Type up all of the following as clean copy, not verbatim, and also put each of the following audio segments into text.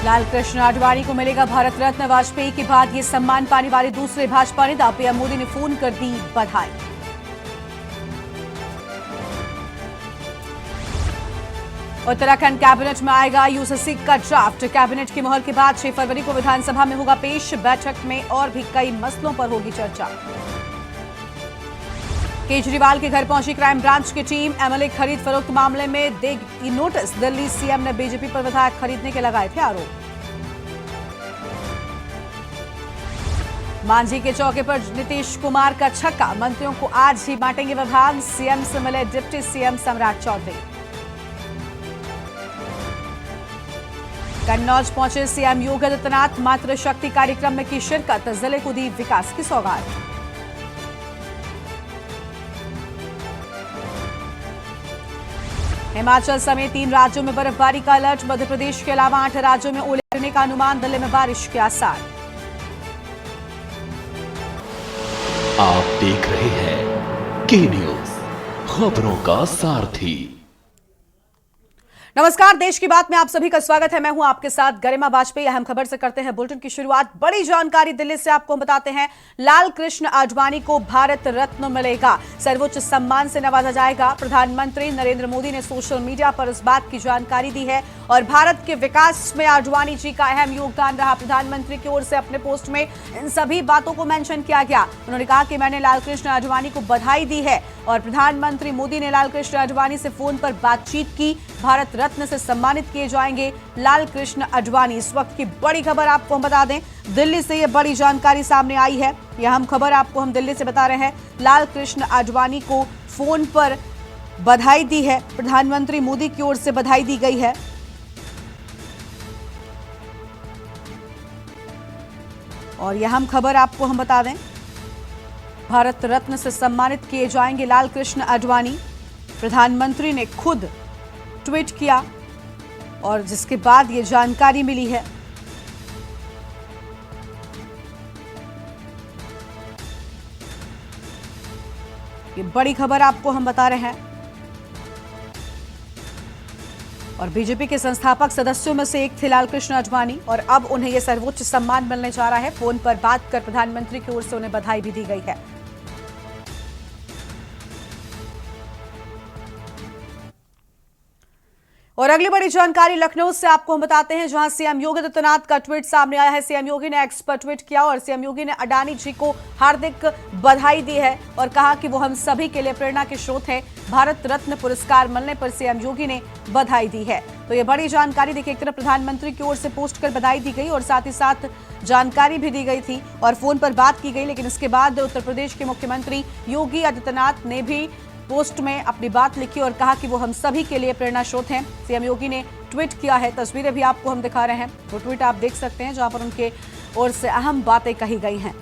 लाल कृष्ण आडवाणी को मिलेगा भारत रत्न। वाजपेयी के बाद ये सम्मान पाने वाले दूसरे भाजपा नेता। पीएम मोदी ने फोन कर दी बधाई। उत्तराखंड कैबिनेट में आएगा यूसीसी का ड्राफ्ट। कैबिनेट की मुहर के बाद 6 फरवरी को विधानसभा में होगा पेश। बैठक में और भी कई मसलों पर होगी चर्चा। केजरीवाल के घर पहुंची क्राइम ब्रांच की टीम। एमएलए खरीद फरोख्त मामले में देगी नोटिस। दिल्ली सीएम ने बीजेपी पर विधायक खरीदने के लगाए थे आरोप। मांझी के चौके पर नीतीश कुमार का छक्का। मंत्रियों को आज ही बांटेंगे विभाग। सीएम से मिले डिप्टी सीएम सम्राट चौधरी। कन्नौज पहुंचे सीएम योगी आदित्यनाथ। मातृशक्ति कार्यक्रम में की शिरकत। जिले को दी विकास की सौगात। हिमाचल समेत 3 राज्यों में बर्फबारी का अलर्ट। मध्य प्रदेश के अलावा 8 राज्यों में ओले गिरने का अनुमान। दिल्ली में बारिश के आसार। आप देख रहे हैं के न्यूज, खबरों का सारथी। नमस्कार, देश की बात में आप सभी का स्वागत है। मैं हूं आपके साथ गरिमा वाजपेयी। अहम खबर से करते हैं बुलेटिन की शुरुआत। बड़ी जानकारी दिल्ली से आपको बताते हैं। लाल कृष्ण आडवाणी को भारत रत्न मिलेगा। सर्वोच्च सम्मान से नवाजा जाएगा। प्रधानमंत्री नरेंद्र मोदी ने सोशल मीडिया पर इस बात की जानकारी दी है और भारत के विकास में आडवाणी जी का अहम योगदान रहा। प्रधानमंत्री की ओर से अपने पोस्ट में इन सभी बातों को मेंशन किया गया। उन्होंने कहा कि मैंने लाल कृष्ण आडवाणी को बधाई दी है और प्रधानमंत्री मोदी ने लाल कृष्ण आडवाणी से फोन पर बातचीत की। भारत रत्न से सम्मानित किए जाएंगे लाल कृष्ण आडवाणी। इस वक्त की बड़ी खबर आपको हम बता दें, दिल्ली से ये बड़ी जानकारी सामने आई है। यह हम खबर आपको हम दिल्ली से बता रहे हैं। लाल कृष्ण आडवाणी को फोन पर बधाई दी है। प्रधानमंत्री मोदी की ओर से बधाई दी गई है। और यह हम खबर आपको हम बता दें, भारत रत्न से सम्मानित किए जाएंगे लाल कृष्ण आडवाणी। प्रधानमंत्री ने खुद ट्वीट किया और जिसके बाद ये जानकारी मिली है। ये बड़ी खबर आपको हम बता रहे हैं। और बीजेपी के संस्थापक सदस्यों में से एक थे लाल कृष्ण आडवाणी और अब उन्हें यह सर्वोच्च सम्मान मिलने जा रहा है। फोन पर बात कर प्रधानमंत्री की ओर से उन्हें बधाई भी दी गई है। और अगली बड़ी जानकारी लखनऊ से आपको हम बताते हैं, जहां सीएम योगी आदित्यनाथ का ट्वीट सामने आया है। सीएम योगी ने एक्स पर ट्वीट किया और सीएम योगी ने आडवाणी जी को हार्दिक बधाई दी है और कहा कि वो हम सभी के लिए प्रेरणा के स्रोत हैं। भारत रत्न पुरस्कार मिलने पर सीएम योगी ने बधाई दी है। तो ये बड़ी जानकारी देखिए, एक तरफ प्रधानमंत्री की ओर से पोस्ट कर बधाई दी गई और साथ ही साथ जानकारी भी दी गई थी और फोन पर बात की गई। लेकिन इसके बाद उत्तर प्रदेश के मुख्यमंत्री योगी आदित्यनाथ ने भी पोस्ट में अपनी बात लिखी और कहा कि वो हम सभी के लिए प्रेरणा स्रोत हैं। सीएम योगी ने ट्वीट किया है। तस्वीरें भी आपको हम दिखा रहे हैं। वो ट्वीट आप देख सकते हैं जहां पर उनके ओर से अहम बातें कही गई हैं।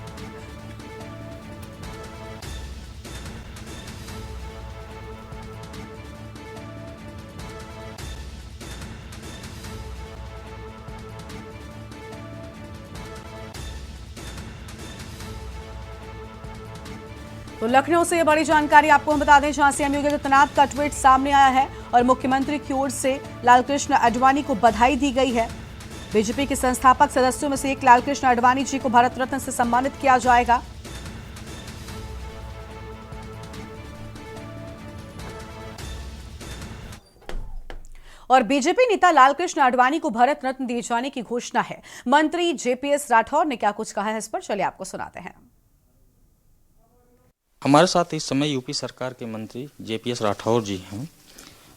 तो लखनऊ से यह बड़ी जानकारी आपको हम बता दें, जहां सीएम योगी आदित्यनाथ का ट्वीट सामने आया है और मुख्यमंत्री की ओर से लाल कृष्ण आडवाणी को बधाई दी गई है। बीजेपी के संस्थापक सदस्यों में से एक लाल कृष्ण आडवाणी जी को भारत रत्न से सम्मानित किया जाएगा। और बीजेपी नेता लाल कृष्ण आडवाणी को भारत रत्न दिए जाने की घोषणा है। मंत्री जेपीएस राठौर ने क्या कुछ कहा है, इस पर चलिए आपको सुनाते हैं। हमारे साथ इस समय यूपी सरकार के मंत्री जेपीएस राठौर जी हैं।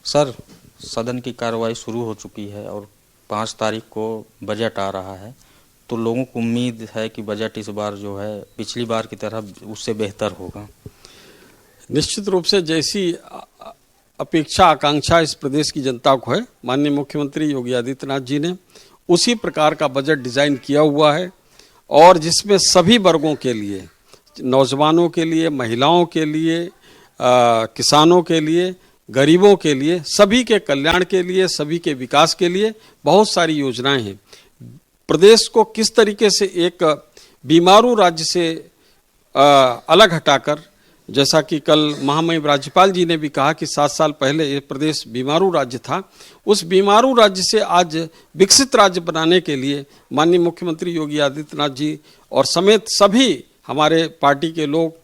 सर, सदन की कार्रवाई शुरू हो चुकी है और 5 तारीख को बजट आ रहा है, तो लोगों को उम्मीद है कि बजट इस बार जो है पिछली बार की तरह उससे बेहतर होगा। निश्चित रूप से जैसी अपेक्षा आकांक्षा इस प्रदेश की जनता को है, माननीय मुख्यमंत्री योगी आदित्यनाथ जी ने उसी प्रकार का बजट डिजाइन किया हुआ है और जिसमें सभी वर्गों के लिए, नौजवानों के लिए, महिलाओं के लिए, किसानों के लिए, गरीबों के लिए, सभी के कल्याण के लिए, सभी के विकास के लिए बहुत सारी योजनाएं हैं। प्रदेश को किस तरीके से एक बीमारू राज्य से अलग हटाकर जैसा कि कल महामहिम राज्यपाल जी ने भी कहा कि 7 साल पहले ये प्रदेश बीमारू राज्य था, उस बीमारू राज्य से आज विकसित राज्य बनाने के लिए माननीय मुख्यमंत्री योगी आदित्यनाथ जी और समेत सभी हमारे पार्टी के लोग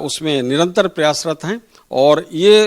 उसमें निरंतर प्रयासरत हैं। और ये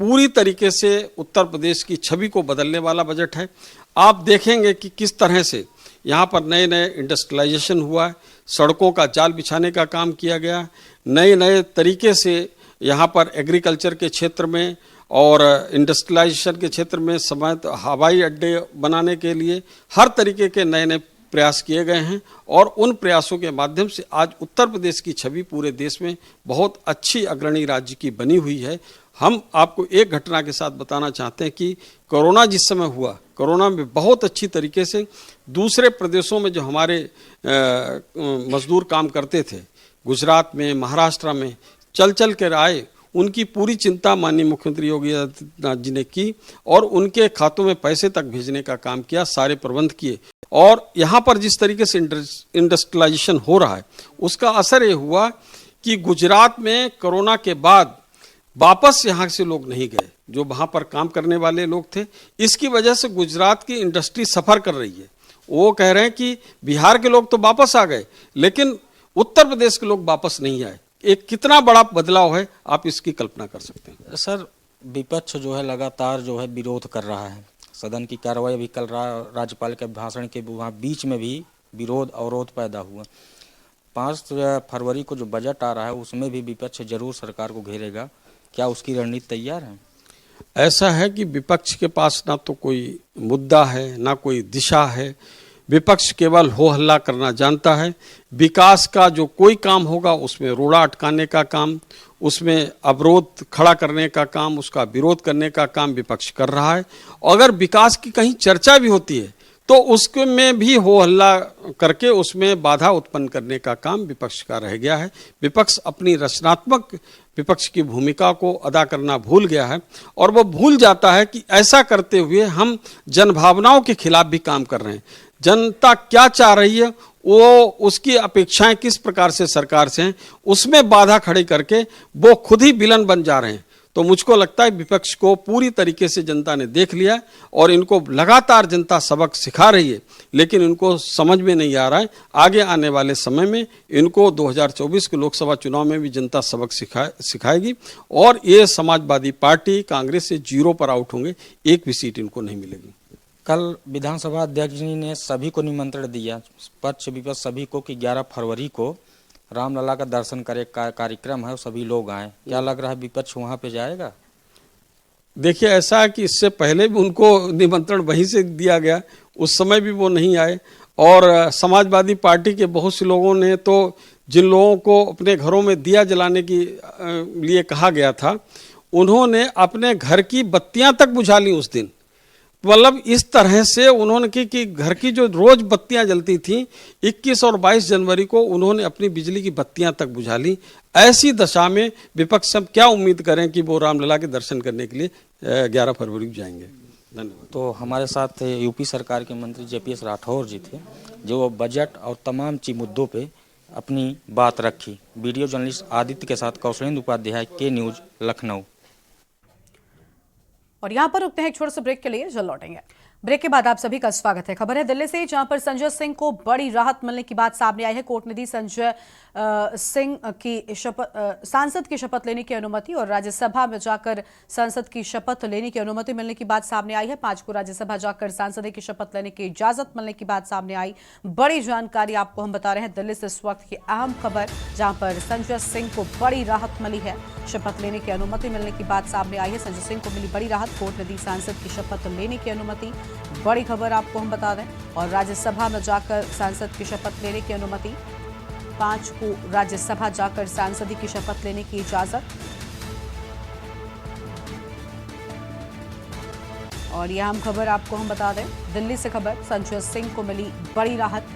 पूरी तरीके से उत्तर प्रदेश की छवि को बदलने वाला बजट है। आप देखेंगे कि किस तरह से यहाँ पर नए नए इंडस्ट्रियलाइजेशन हुआ है, सड़कों का जाल बिछाने का काम किया गया, नए नए तरीके से यहाँ पर एग्रीकल्चर के क्षेत्र में और इंडस्ट्रियलाइजेशन के क्षेत्र में समेत हवाई अड्डे बनाने के लिए हर तरीके के नए नए प्रयास किए गए हैं। और उन प्रयासों के माध्यम से आज उत्तर प्रदेश की छवि पूरे देश में बहुत अच्छी अग्रणी राज्य की बनी हुई है। हम आपको एक घटना के साथ बताना चाहते हैं कि कोरोना जिस समय हुआ, कोरोना में बहुत अच्छी तरीके से दूसरे प्रदेशों में जो हमारे मजदूर काम करते थे, गुजरात में, महाराष्ट्र में चल चल कर आए, उनकी पूरी चिंता माननीय मुख्यमंत्री योगी आदित्यनाथ जी ने की और उनके खातों में पैसे तक भेजने का काम किया, सारे प्रबंध किए। और यहाँ पर जिस तरीके से इंडस्ट्रियलाइजेशन हो रहा है, उसका असर ये हुआ कि गुजरात में कोरोना के बाद वापस यहाँ से लोग नहीं गए, जो वहाँ पर काम करने वाले लोग थे। इसकी वजह से गुजरात की इंडस्ट्री सफ़र कर रही है। वो कह रहे हैं कि बिहार के लोग तो वापस आ गए, लेकिन उत्तर प्रदेश के लोग वापस नहीं आए। एक कितना बड़ा बदलाव है, आप इसकी कल्पना कर सकते हैं। सर, विपक्ष जो है लगातार जो है विरोध कर रहा है। सदन की कार्रवाई भी कल राज्यपाल के भाषण के वहाँ बीच में भी विरोध अवरोध पैदा हुआ। 5 फरवरी को जो बजट आ रहा है उसमें भी विपक्ष जरूर सरकार को घेरेगा। क्या उसकी रणनीति तैयार है? ऐसा है कि विपक्ष के पास ना तो कोई मुद्दा है, ना कोई दिशा है। विपक्ष केवल हो हल्ला करना जानता है। विकास का जो कोई काम होगा उसमें रोड़ा अटकाने का काम, उसमें अवरोध खड़ा करने का काम, उसका विरोध करने का काम विपक्ष कर रहा है। अगर विकास की कहीं चर्चा भी होती है तो उसके में भी हो हल्ला करके उसमें बाधा उत्पन्न करने का काम विपक्ष का रह गया है। विपक्ष अपनी रचनात्मक विपक्ष की भूमिका को अदा करना भूल गया है और वो भूल जाता है कि ऐसा करते हुए हम जनभावनाओं के खिलाफ भी काम कर रहे हैं। जनता क्या चाह रही है, वो उसकी अपेक्षाएं किस प्रकार से सरकार से हैं, उसमें बाधा खड़ी करके वो खुद ही विलन बन जा रहे हैं। तो मुझको लगता है विपक्ष को पूरी तरीके से जनता ने देख लिया और इनको लगातार जनता सबक सिखा रही है, लेकिन इनको समझ में नहीं आ रहा है। आगे आने वाले समय में इनको 2024 के लोकसभा चुनाव में भी जनता सबक सिखाएगी और ये समाजवादी पार्टी कांग्रेस से 0 पर आउट होंगे, एक भी सीट इनको नहीं मिलेगी। कल विधानसभा अध्यक्ष जी ने सभी को निमंत्रण दिया, पक्ष विपक्ष सभी को, कि 11 फरवरी को रामलला का दर्शन करे का कार्यक्रम है, सभी लोग आए। क्या लग रहा है विपक्ष वहां पे जाएगा? देखिए, ऐसा है कि इससे पहले भी उनको निमंत्रण वहीं से दिया गया, उस समय भी वो नहीं आए। और समाजवादी पार्टी के बहुत से लोगों ने तो जिन लोगों को अपने घरों में दिया जलाने की लिए कहा गया था, उन्होंने अपने घर की बत्तियां तक बुझा ली उस दिन। मतलब इस तरह से उन्होंने कि घर की जो रोज बत्तियां जलती थी 21 और 22 जनवरी को उन्होंने अपनी बिजली की बत्तियां तक बुझा ली। ऐसी दशा में विपक्ष सब क्या उम्मीद करें कि वो रामलला के दर्शन करने के लिए 11 फरवरी को जाएंगे। धन्यवाद। तो हमारे साथ यूपी सरकार के मंत्री JPS राठौर जी थे, जो बजट और तमाम ची मुद्दों पे अपनी बात रखी। वीडियो जर्नलिस्ट आदित्य के साथ कौशलेंद्र उपाध्याय, के न्यूज, लखनऊ। और यहां पर रुकते हैं एक छोटे से ब्रेक के लिए, जल्द लौटेंगे। ब्रेक के बाद आप सभी का स्वागत है। खबर है दिल्ली से, जहां पर संजय सिंह को बड़ी राहत मिलने की बात सामने आई है। कोर्ट ने दी संजय सिंह की सांसद की शपथ लेने की अनुमति और राज्यसभा में जाकर सांसद की शपथ लेने की अनुमति मिलने की बात सामने आई है। 5 को राज्यसभा जाकर सांसद की शपथ लेने की इजाजत मिलने की बात सामने आई। बड़ी जानकारी आपको हम बता रहे हैं दिल्ली से इस वक्त की अहम खबर, जहां पर संजय सिंह को बड़ी राहत मिली है। शपथ लेने की अनुमति मिलने की बात सामने आई है। संजय सिंह को मिली बड़ी राहत, कोर्ट ने दी सांसद की शपथ लेने की अनुमति। बड़ी खबर आपको हम बता दें। और राज्यसभा में जाकर सांसद की शपथ लेने की अनुमति, 5 को राज्यसभा जाकर सांसद की शपथ लेने की इजाजत। और यह अहम खबर आपको हम बता दें, दिल्ली से खबर, संजय सिंह को मिली बड़ी राहत।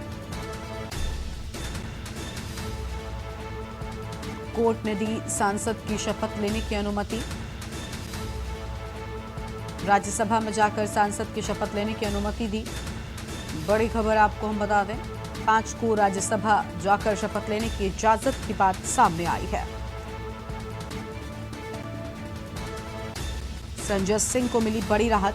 कोर्ट ने दी सांसद की शपथ लेने की अनुमति, राज्यसभा में जाकर सांसद की शपथ लेने की अनुमति दी। बड़ी खबर आपको हम बता दें, 5 को राज्यसभा जाकर शपथ लेने की इजाजत की बात सामने आई है। संजय सिंह को मिली बड़ी राहत।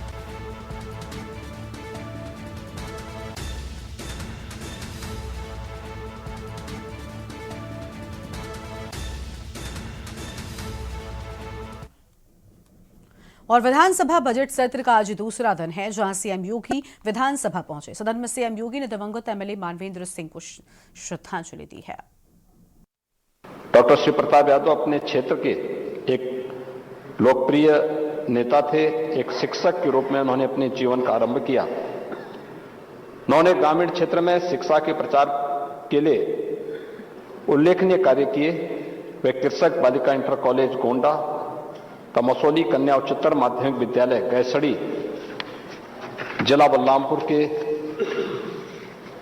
और विधानसभा बजट सत्र का आज दूसरा दिन है, जहां सीएम योगी विधानसभा पहुंचे। सदन में सीएम योगी ने दिवंगत एमएलए मानवेंद्र सिंह को श्रद्धांजलि दी है। डॉक्टर शिव प्रताप यादव अपने क्षेत्र के एक लोकप्रिय नेता थे। एक शिक्षक के रूप में उन्होंने अपने जीवन का आरंभ किया। उन्होंने ग्रामीण क्षेत्र में शिक्षा के प्रचार के लिए उल्लेखनीय कार्य किए। वे कृषक बालिका इंटर कॉलेज गोंडा, कमसोली कन्या उच्चतर माध्यमिक विद्यालय गैसड़ी, जिला बलरामपुर के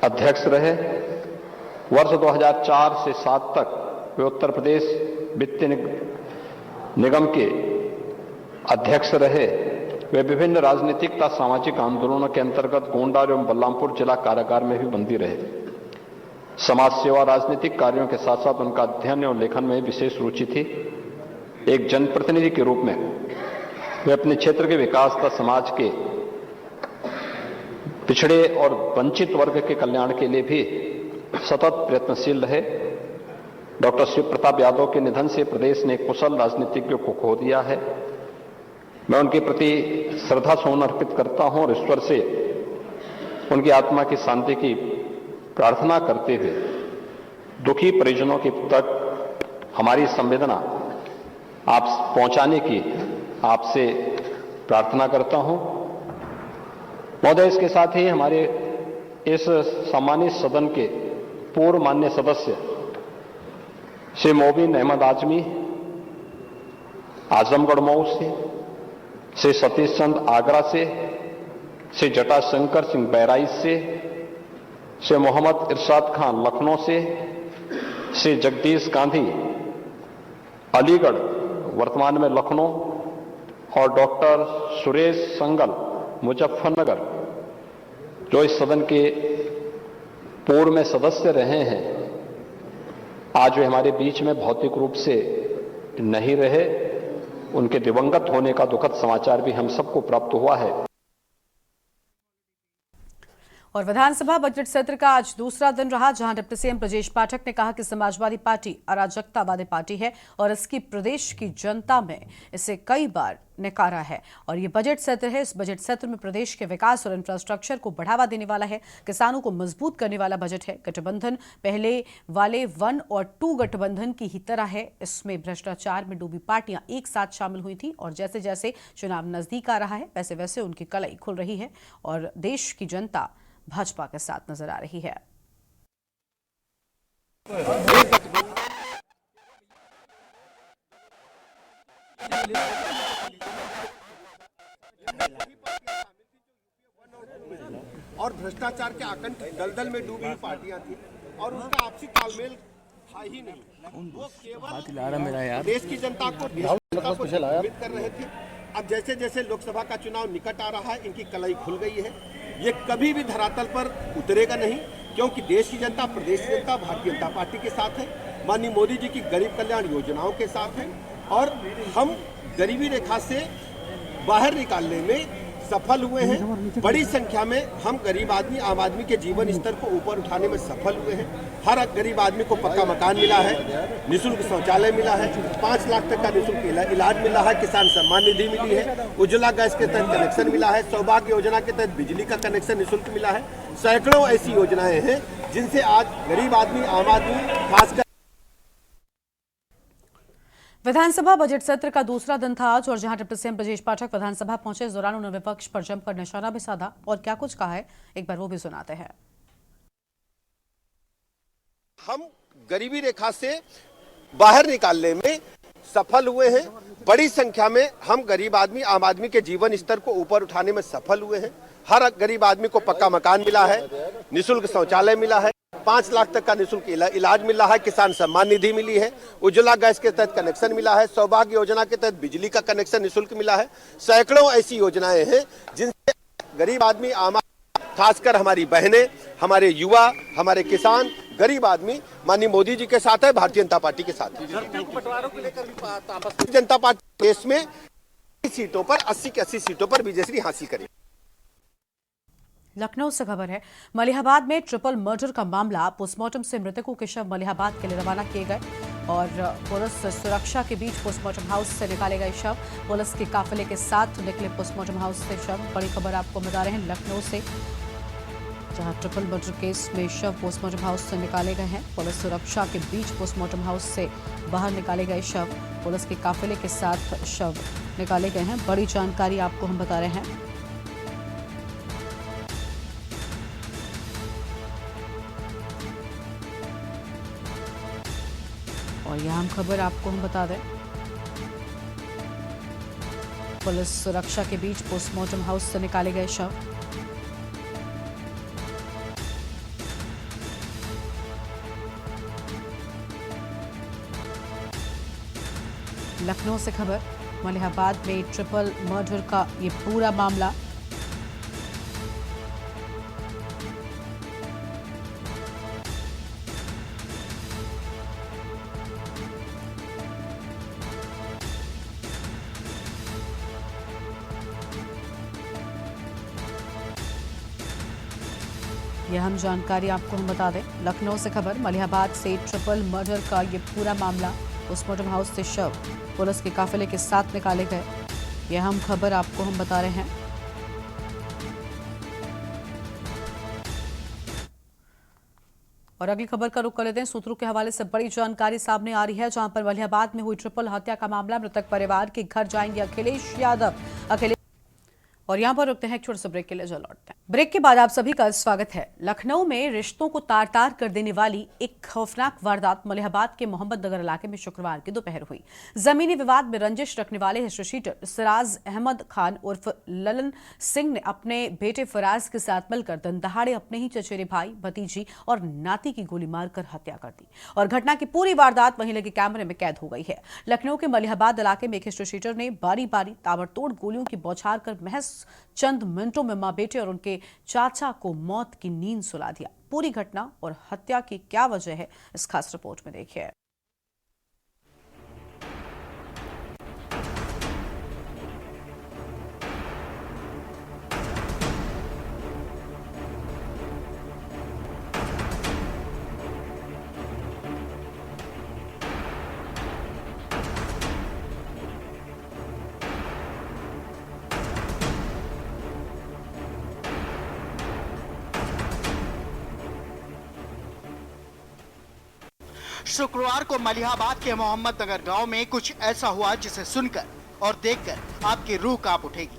अध्यक्ष रहे। वर्ष 2004 से 7 तक वे उत्तर प्रदेश वित्त निगम के अध्यक्ष रहे। वे विभिन्न राजनीतिक तथा सामाजिक आंदोलनों के अंतर्गत गोंडा एवं बलरामपुर जिला कारागार में भी बंदी रहे। समाज सेवा राजनीतिक कार्यों के साथ साथ उनका अध्ययन एवं लेखन में विशेष रुचि थी। एक जनप्रतिनिधि के रूप में वे अपने क्षेत्र के विकास तथा समाज के पिछड़े और वंचित वर्ग के कल्याण के लिए भी सतत प्रयत्नशील रहे। डॉक्टर शिव प्रताप यादव के निधन से प्रदेश ने एक कुशल राजनीतिज्ञ को खो दिया है। मैं उनके प्रति श्रद्धा सुमन अर्पित करता हूं और ईश्वर से उनकी आत्मा की शांति की प्रार्थना करते हुए दुखी परिजनों के तक हमारी संवेदना आप पहुंचाने की आपसे प्रार्थना करता हूं। महोदय, इसके साथ ही हमारे इस सम्मानित सदन के पूर्व माननीय सदस्य श्री मोबिन अहमद आजमी आजमगढ़ मऊ से, श्री सतीश चंद आगरा से, श्री जटाशंकर सिंह बहराइच से, श्री मोहम्मद इरशाद खान लखनऊ से, श्री जगदीश गांधी अलीगढ़ वर्तमान में लखनऊ और डॉक्टर सुरेश संगल मुजफ्फरनगर, जो इस सदन के पूर्व में सदस्य रहे हैं, आज वे हमारे बीच में भौतिक रूप से नहीं रहे। उनके दिवंगत होने का दुखद समाचार भी हम सबको प्राप्त हुआ है। और विधानसभा बजट सत्र का आज दूसरा दिन रहा, जहां डिप्टी सीएम ब्रजेश पाठक ने कहा कि समाजवादी पार्टी अराजकतावादी पार्टी है और इसकी प्रदेश की जनता में इसे कई बार नकारा है। और ये बजट सत्र है, इस बजट सत्र में प्रदेश के विकास और इंफ्रास्ट्रक्चर को बढ़ावा देने वाला है, किसानों को मजबूत करने वाला बजट है। गठबंधन पहले वाले 1 और 2 गठबंधन की ही तरह है। इसमें भ्रष्टाचार में डूबी पार्टियां एक साथ शामिल हुई थी और जैसे जैसे चुनाव नजदीक आ रहा है वैसे वैसे उनकी कलई खुल रही है और देश की जनता भाजपा के साथ नजर आ रही है। और भ्रष्टाचार के आकंठ दलदल में डूबी पार्टियां थी और उसका आपसी तालमेल था ही नहीं। वो केवल देश की जनता को भ्रमित कर रहे थे। अब जैसे जैसे लोकसभा का चुनाव निकट आ रहा है, इनकी कलई खुल गई है। ये कभी भी धरातल पर उतरेगा नहीं, क्योंकि देश की जनता, प्रदेश की जनता भारतीय जनता पार्टी के साथ है, माननीय मोदी जी की गरीब कल्याण योजनाओं के साथ है और हम गरीबी रेखा से बाहर निकालने में सफल हुए हैं। बड़ी संख्या में हम गरीब आदमी, आम आदमी के जीवन स्तर को ऊपर उठाने में सफल हुए हैं। हर गरीब आदमी को पक्का मकान मिला है, निःशुल्क शौचालय मिला है, 5 लाख तक का निःशुल्क इलाज मिला है, किसान सम्मान निधि मिली है, उज्ज्वला गैस के तहत कनेक्शन मिला है, सौभाग्य योजना के तहत बिजली का कनेक्शन निःशुल्क मिला है। सैकड़ों ऐसी योजनाएं हैं जिनसे आज गरीब आदमी, आम आदमी खासकर। विधानसभा बजट सत्र का दूसरा दिन था आज, और जहां डिप्टी सीएम ब्रजेश पाठक विधानसभा पहुंचे, इस दौरान उन्होंने विपक्ष पर जमकर निशाना भी साधा और क्या कुछ कहा है, एक बार वो भी सुनाते हैं। हम गरीबी रेखा से बाहर निकालने में सफल हुए हैं। बड़ी संख्या में हम गरीब आदमी, आम आदमी के जीवन स्तर को ऊपर उठाने में सफल हुए हैं। हर गरीब आदमी को पक्का मकान मिला है, निःशुल्क शौचालय मिला है, 5 लाख तक का निःशुल्क इलाज मिला है, किसान सम्मान निधि मिली है, उज्ज्वला गैस के तहत कनेक्शन मिला है, सौभाग्य योजना के तहत बिजली का कनेक्शन निःशुल्क मिला है। सैकड़ों ऐसी योजनाएं हैं जिनसे गरीब आदमी, आम खासकर हमारी बहनें, हमारे युवा, हमारे किसान, गरीब आदमी माननीय मोदी जी के साथ है, भारतीय जनता पार्टी के साथ है। जनता पार्टी देश में सीटों पर 80 की 80 सीटों पर विजयश्री हासिल करें। लखनऊ से खबर है, मलिहाबाद में ट्रिपल मर्डर का मामला। पोस्टमार्टम से मृतकों के शव मलिहाबाद के लिए रवाना किए गए और पुलिस सुरक्षा के बीच पोस्टमार्टम हाउस से निकाले गए शव। पुलिस के काफिले के साथ निकले पोस्टमार्टम हाउस से शव। बड़ी खबर आपको बता रहे हैं लखनऊ से, जहां ट्रिपल मर्डर केस में शव पोस्टमार्टम हाउस से निकाले गए हैं। पुलिस सुरक्षा के बीच पोस्टमार्टम हाउस से बाहर निकाले गए शव। पुलिस के काफिले के साथ शव निकाले गए हैं। बड़ी जानकारी आपको हम बता रहे हैं। और यह हम खबर आपको हम बता दें, पुलिस सुरक्षा के बीच पोस्टमार्टम हाउस से निकाले गए शव। लखनऊ से खबर, मलिहाबाद में ट्रिपल मर्डर का ये पूरा मामला। यह हम जानकारी आपको हम बता दें, लखनऊ से खबर, मलिहाबाद से ट्रिपल मर्डर का ये पूरा मामला। पोस्टमार्टम हाउस से शव पुलिस के काफिले के साथ निकाले गए। यह हम खबर आपको हम बता रहे हैं। और अगली खबर का रुख कर लेते हैं। सूत्रों के हवाले से बड़ी जानकारी सामने आ रही है, जहां पर मलिहाबाद में हुई ट्रिपल हत्या का मामला। मृतक परिवार के घर जाएंगे अखिलेश यादव। और यहां पर रुकते हैं, एक छोटे से ब्रेक के लिए जो लौटते हैं। ब्रेक के बाद आप सभी का स्वागत है। लखनऊ में रिश्तों को तार तार कर देने वाली एक खौफनाक वारदात मलिहाबाद के मोहम्मद नगर इलाके में शुक्रवार की दोपहर हुई। जमीनी विवाद में रंजिश रखने वाले हिस्ट्री शीटर सिराज अहमद खान उर्फ ललन सिंह ने अपने बेटे फराज के साथ मिलकर दंदहाड़े अपने ही चचेरे भाई, भतीजी और नाती की गोली मारकर हत्या कर दी। और घटना की पूरी वारदात वहीं लगे कैमरे में कैद हो गई है। लखनऊ के मलिहाबाद इलाके में एक हिस्ट्री शीटर ने बारी बारी ताबड़तोड़ गोलियों की बौछार कर महज चंद मिनटों में मां बेटे और उनके चाचा को मौत की नींद सुला दिया। पूरी घटना और हत्या की क्या वजह है, इस खास रिपोर्ट में देखिए। शुक्रवार को मलिहाबाद के मोहम्मद नगर गांव में कुछ ऐसा हुआ जिसे सुनकर और देखकर आपकी रूह कांप उठेगी।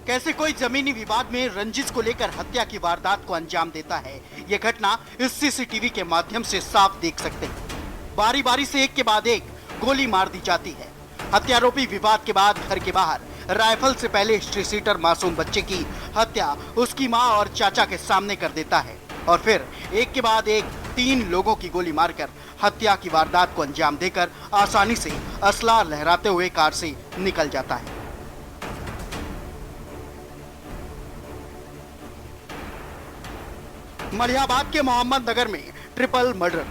कैसे कोई जमीनी विवाद में रंजिश को लेकर हत्या की वारदात को अंजाम देता है, ये घटना इस सीसीटीवी के माध्यम से साफ देख सकते हैं। बारी बारी से एक के बाद एक गोली मार दी जाती है। हत्यारोपी विवाद के बाद घर के बाहर राइफल से पहले हिस्ट्री शीटर मासूम बच्चे की हत्या उसकी मां और चाचा के सामने कर देता है और फिर एक के बाद एक 3 लोगों की गोली मारकर हत्या की वारदात को अंजाम देकर आसानी से असला लहराते हुए कार से निकल जाता है। मलिहाबाद के मोहम्मद नगर में ट्रिपल मर्डर,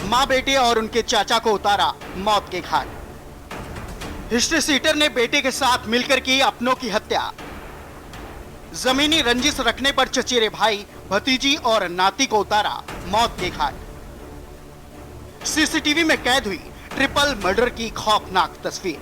मां बेटे और उनके चाचा को उतारा मौत के घाट। हिस्ट्री शीटर ने बेटे के साथ मिलकर की अपनों की हत्या। जमीनी रंजिश रखने पर चचेरे भाई, भतीजी और नाती को उतारा मौत के घाट। सीसीटीवी में कैद हुई ट्रिपल मर्डर की खौफनाक तस्वीर।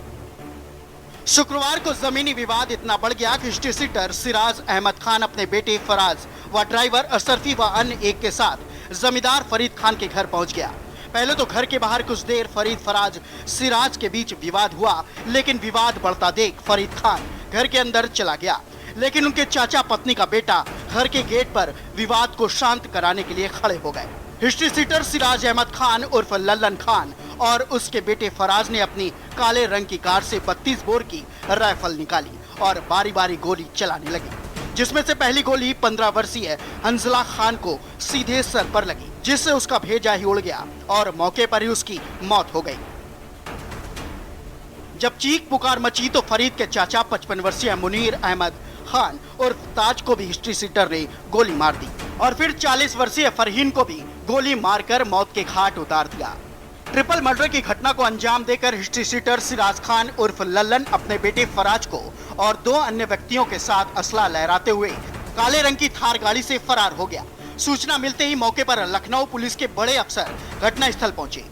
शुक्रवार को जमीनी विवाद इतना बढ़ गया कि हिस्ट्री शीटर सिराज अहमद खान अपने बेटे फराज व ड्राइवर अशरफी व अन्य एक के साथ जमींदार फरीद खान के घर पहुंच गया। पहले तो घर के बाहर कुछ देर फरीद फराज सिराज के बीच विवाद हुआ, लेकिन विवाद बढ़ता देख फरीद खान घर के अंदर चला गया। लेकिन उनके चाचा पत्नी का बेटा घर के गेट पर विवाद को शांत कराने के लिए खड़े हो गए। हिस्ट्री शीटर सिराज अहमद खान उर्फ लल्लन खान और उसके बेटे फराज ने अपनी काले रंग की कार से 32 बोर की राइफल निकाली और बारी बारी गोली चलाने लगे, जिसमें से पहली गोली 15 वर्षीय हंजला खान को सीधे सर पर लगी, जिससे उसका भेजा ही उड़ गया और मौके पर ही उसकी मौत हो गई। जब चीख पुकार मची तो फरीद के चाचा 55 वर्षीय मुनीर अहमद खान और ताज को भी हिस्ट्री शीटर ने गोली मार दी और फिर 40 वर्षीय फरहीन को भी गोली मारकर मौत के घाट उतार दिया। ट्रिपल मर्डर की घटना को अंजाम देकर हिस्ट्री शीटर सिराज खान उर्फ लल्लन अपने बेटे फराज को और 2 अन्य व्यक्तियों के साथ असला लहराते हुए काले रंग की थार गाड़ी से फरार हो गया। सूचना मिलते ही मौके पर लखनऊ पुलिस के बड़े अफसर घटनास्थल पहुंचे।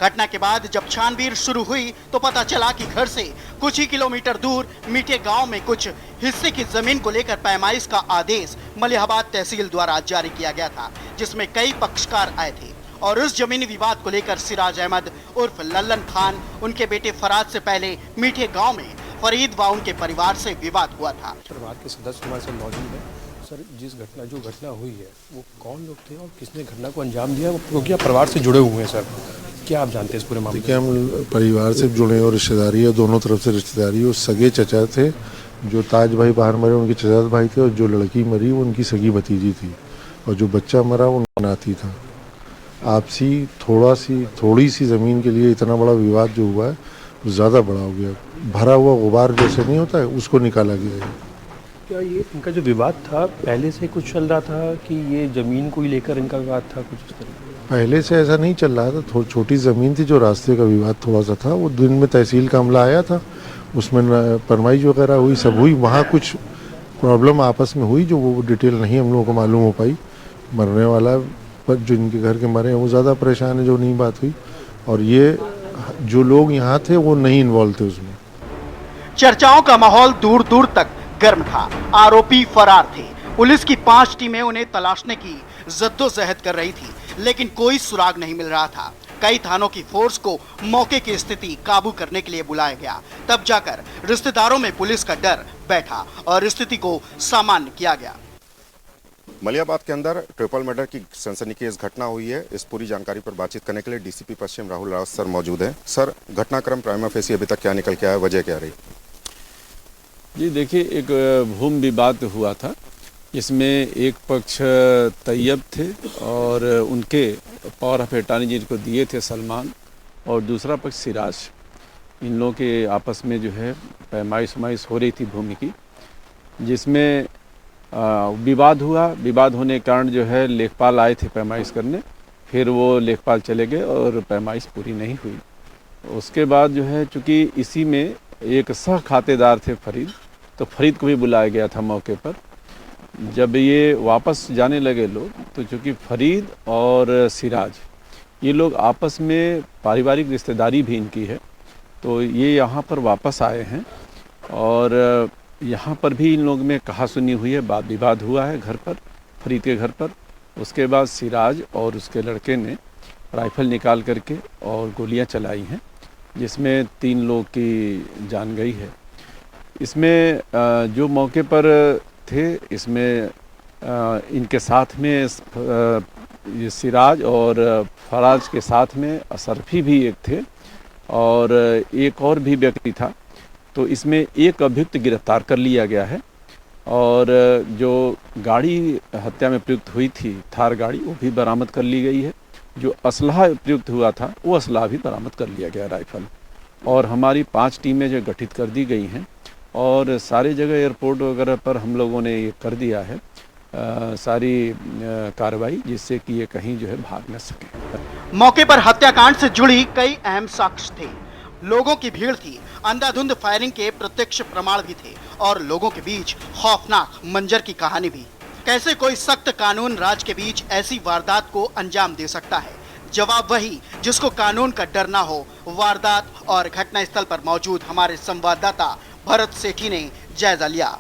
घटना के बाद जब छानबीन शुरू हुई तो पता चला कि घर से कुछ ही किलोमीटर दूर मीठे गांव में कुछ हिस्से की जमीन को लेकर पैमाइश का आदेश मलिहाबाद तहसील द्वारा जारी किया गया था, जिसमें कई पक्षकार आए थे और उस जमीनी विवाद को लेकर सिराज अहमद उर्फ लल्लन खान उनके बेटे फराज से पहले मीठे गांव में फरीद व उनके परिवार से विवाद हुआ था। परिवार के सदस्य हमारे साथ मौजूद हैं। सर, जो घटना हुई है वो कौन लोग थे और किसने घटना को अंजाम दिया, क्योंकि आप परिवार से जुड़े हुए हैं सर, क्या आप जानते हैं इस पूरे मामले? देखिए, हम परिवार से जुड़े और रिश्तेदारी है, दोनों तरफ से रिश्तेदारी। वो सगे चचा थे, जो ताज भाई बाहर मरे उनके चचा भाई थे, और जो लड़की मरी वो उनकी सगी भतीजी थी, और जो बच्चा मरा वो नाती था। आपसी थोड़ी सी ज़मीन के लिए इतना बड़ा विवाद जो हुआ है वो ज़्यादा बड़ा हो गया। भरा हुआ गुबार जैसे नहीं होता है, उसको निकाला गया है। क्या ये इनका जो विवाद था पहले से कुछ चल रहा था कि ये ज़मीन को ही लेकर इनका विवाद था कुछ इस तरह? पहले से ऐसा नहीं चल रहा था, छोटी ज़मीन थी, जो रास्ते का विवाद थोड़ा सा था। वो दिन में तहसील का अमला आया था, उसमें फरमाइश वगैरह हुई, सब हुई। वहाँ कुछ प्रॉब्लम आपस में हुई, जो वो डिटेल नहीं हम लोगों को मालूम हो पाई। मरने वाला पर जो इनके घर के मरे हैं वो ज़्यादा परेशान है, जो नहीं बात हुई। और ये जो लोग यहाँ थे वो नहीं इन्वॉल्व थे उसमें। चर्चाओं का माहौल दूर दूर तक गर्म था। आरोपी फरार थे। पुलिस की 5 टीमें उन्हें तलाशने की जद्दोजहद कर रही थी, लेकिन कोई सुराग नहीं मिल रहा था। कई थानों की फोर्स को मौके की स्थिति काबू करने के लिए बुलाया गया। तब जाकर रिश्तेदारों में पुलिस का डर बैठा और स्थिति को सामान्य किया गया। मलिहाबाद के अंदर ट्रिपल मर्डर की सनसनीखेज घटना हुई है। इस पूरी जानकारी पर बातचीत करने के लिए डीसीपी पश्चिम राहुल रावत सर मौजूद हैं। सर, घटनाक्रम प्राइमा फेसी अभी तक क्या निकल के आया, वजह क्या रही? जी देखिए, एक भूमि विवाद हुआ था, इसमें एक पक्ष तैयब थे और उनके पावर ऑफ अटॉर्नी जिनको दिए थे सलमान, और दूसरा पक्ष सिराज। इन लोगों के आपस में जो है पैमाइश हो रही थी भूमि की, जिसमें विवाद हुआ। विवाद होने के कारण जो है लेखपाल आए थे पैमाइश करने, फिर वो लेखपाल चले गए और पैमाइश पूरी नहीं हुई। उसके बाद जो है, चूँकि इसी में एक सह खातेदार थे फरीद, तो फरीद को भी बुलाया गया था मौके पर। जब ये वापस जाने लगे लोग, तो चूँकि फरीद और सिराज ये लोग आपस में पारिवारिक रिश्तेदारी भी इनकी है, तो ये यहाँ पर वापस आए हैं और यहाँ पर भी इन लोग में कहा सुनी हुई है, वाद विवाद हुआ है घर पर, फरीद के घर पर। उसके बाद सिराज और उसके लड़के ने राइफल निकाल करके और गोलियां चलाई हैं, जिसमें 3 लोग की जान गई है। इसमें जो मौके पर थे, इसमें इनके साथ में ये सिराज और फराज के साथ में असरफी भी एक थे और एक और भी व्यक्ति था। तो इसमें एक अभियुक्त गिरफ्तार कर लिया गया है और जो गाड़ी हत्या में प्रयुक्त हुई थी, थार गाड़ी, वो भी बरामद कर ली गई है। जो असलहा प्रयुक्त हुआ था वो असलहा भी बरामद कर लिया गया, राइफल। और हमारी 5 टीमें जो गठित कर दी गई हैं और सारी जगह एयरपोर्ट वगैरह पर हम लोगों ने ये कर दिया है सारी कार्रवाई, जिससे कि ये कहीं जो है भाग न सके। मौके पर हत्याकांड से जुड़ी कई अहम साक्ष्य थे, लोगों की भीड़ थी, अंधाधुंध फायरिंग के प्रत्यक्ष प्रमाण भी थे और लोगों के बीच खौफनाक मंजर की कहानी भी। कैसे कोई सख्त कानून राज के बीच ऐसी वारदात को अंजाम दे सकता है? जवाब वही जिसको कानून का डर ना हो। वारदात और घटनास्थल पर मौजूद हमारे संवाददाता भरत सेठी ने जायजा लिया।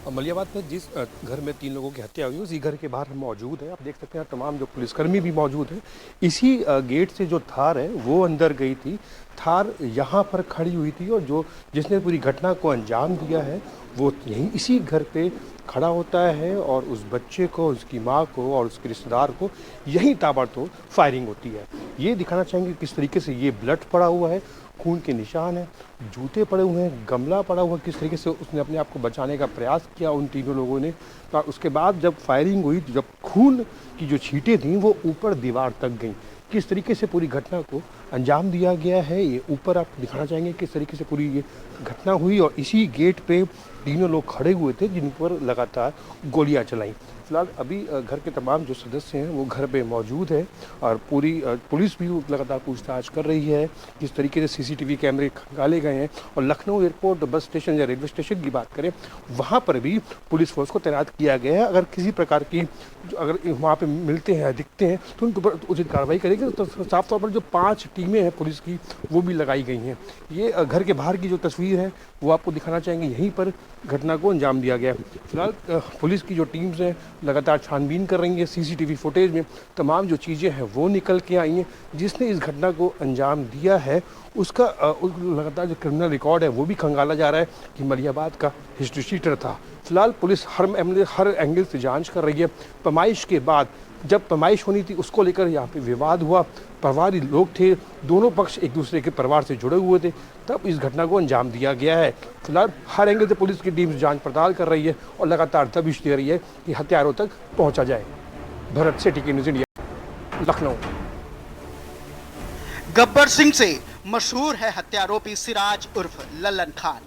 मलिहाबाद में जिस घर में 3 लोगों की हत्या हुई, उसी घर के बाहर हम मौजूद हैं। आप देख सकते हैं तमाम जो पुलिसकर्मी भी मौजूद हैं। इसी गेट से जो थार है वो अंदर गई थी। थार यहाँ पर खड़ी हुई थी और जिसने पूरी घटना को अंजाम दिया है वो यहीं इसी घर पे खड़ा होता है और उस बच्चे को, उसकी माँ को और उसके रिश्तेदार को यहीं ताबड़तोड़ फायरिंग होती है। ये दिखाना चाहेंगे किस तरीके से ये ब्लड पड़ा हुआ है, खून के निशान हैं, जूते पड़े हुए हैं, गमला पड़ा हुआ, किस तरीके से उसने अपने आप को बचाने का प्रयास किया उन तीनों लोगों ने। तो उसके बाद जब फायरिंग हुई, जब खून की जो छींटें थीं वो ऊपर दीवार तक गईं, किस तरीके से पूरी घटना को अंजाम दिया गया है। ये ऊपर आप दिखाना चाहेंगे किस तरीके से पूरी ये घटना हुई, और इसी गेट पे तीनों लोग खड़े हुए थे जिन पर लगातार गोलियां चलाई। फिलहाल अभी घर के तमाम जो सदस्य हैं वो घर पे मौजूद है, और पूरी पुलिस भी लगातार पूछताछ कर रही है किस तरीके से सीसीटीवी कैमरे खंगाले गए हैं। और लखनऊ एयरपोर्ट बस स्टेशन या रेलवे स्टेशन की बात करें, वहाँ पर भी पुलिस फोर्स को तैनात किया गया है। अगर किसी प्रकार की अगर वहाँ पे मिलते हैं, दिखते हैं, तो उनके ऊपर उचित कार्रवाई करेगी। तो साफ तौर पर जो 5 टीमें हैं पुलिस की वो भी लगाई गई हैं। ये घर के बाहर की जो तस्वीर है वो आपको दिखाना चाहेंगे, यहीं पर घटना को अंजाम दिया गया। फिलहाल पुलिस की जो टीम्स हैं लगातार छानबीन कर रही हैं। सीसीटीवी फुटेज में तमाम जो चीज़ें हैं वो निकल के आई हैं। जिसने इस घटना को अंजाम दिया है उसका लगातार जो क्रिमिनल रिकॉर्ड है वो भी खंगाला जा रहा है कि मलियाबाद का हिस्ट्री शीटर था। फिलहाल पुलिस हर एंगल से जांच कर रही है। पैमाइश के बाद जब पैमाइश होनी थी उसको लेकर यहाँ पे विवाद हुआ, परिवारी लोग थे, दोनों पक्ष एक दूसरे के परिवार से जुड़े हुए थे, तब इस घटना को अंजाम दिया गया है। फिलहाल हर एंगल से पुलिस की टीम जांच पड़ताल कर रही है और लगातार दबिश दे रही है कि हत्यारों तक पहुंचा जाए। भरत सेठी की न्यूज़ इंडिया, लखनऊ। गब्बर सिंह से मशहूर है हत्यारोपी सिराज उर्फ लल्लन खान।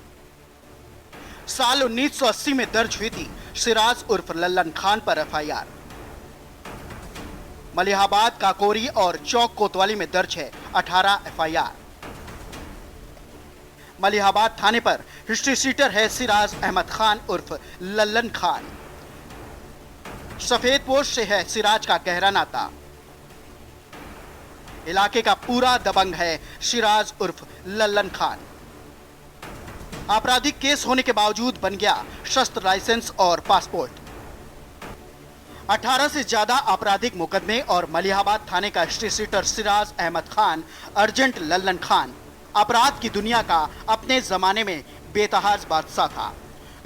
साल 1980 में दर्ज हुई थी सिराज उर्फ लल्लन खान पर एफआईआर। मलिहाबाद, काकोरी और चौक कोतवाली में दर्ज है 18 एफआईआर। मलिहाबाद थाने पर हिस्ट्री शीटर है सिराज अहमद खान उर्फ लल्लन खान। सफेद पोश से है सिराज का गहरा नाता। इलाके का पूरा दबंग है सिराज उर्फ लल्लन खान। आपराधिक केस होने के बावजूद बन गया शस्त्र लाइसेंस और पासपोर्ट। 18 से ज्यादा आपराधिक मुकदमे और मलिहाबाद थाने का हिस्ट्री शीटर सिराज अहमद खान अर्जेंट लल्लन खान अपराध की दुनिया का अपने जमाने में बेतहाज बादशाह था।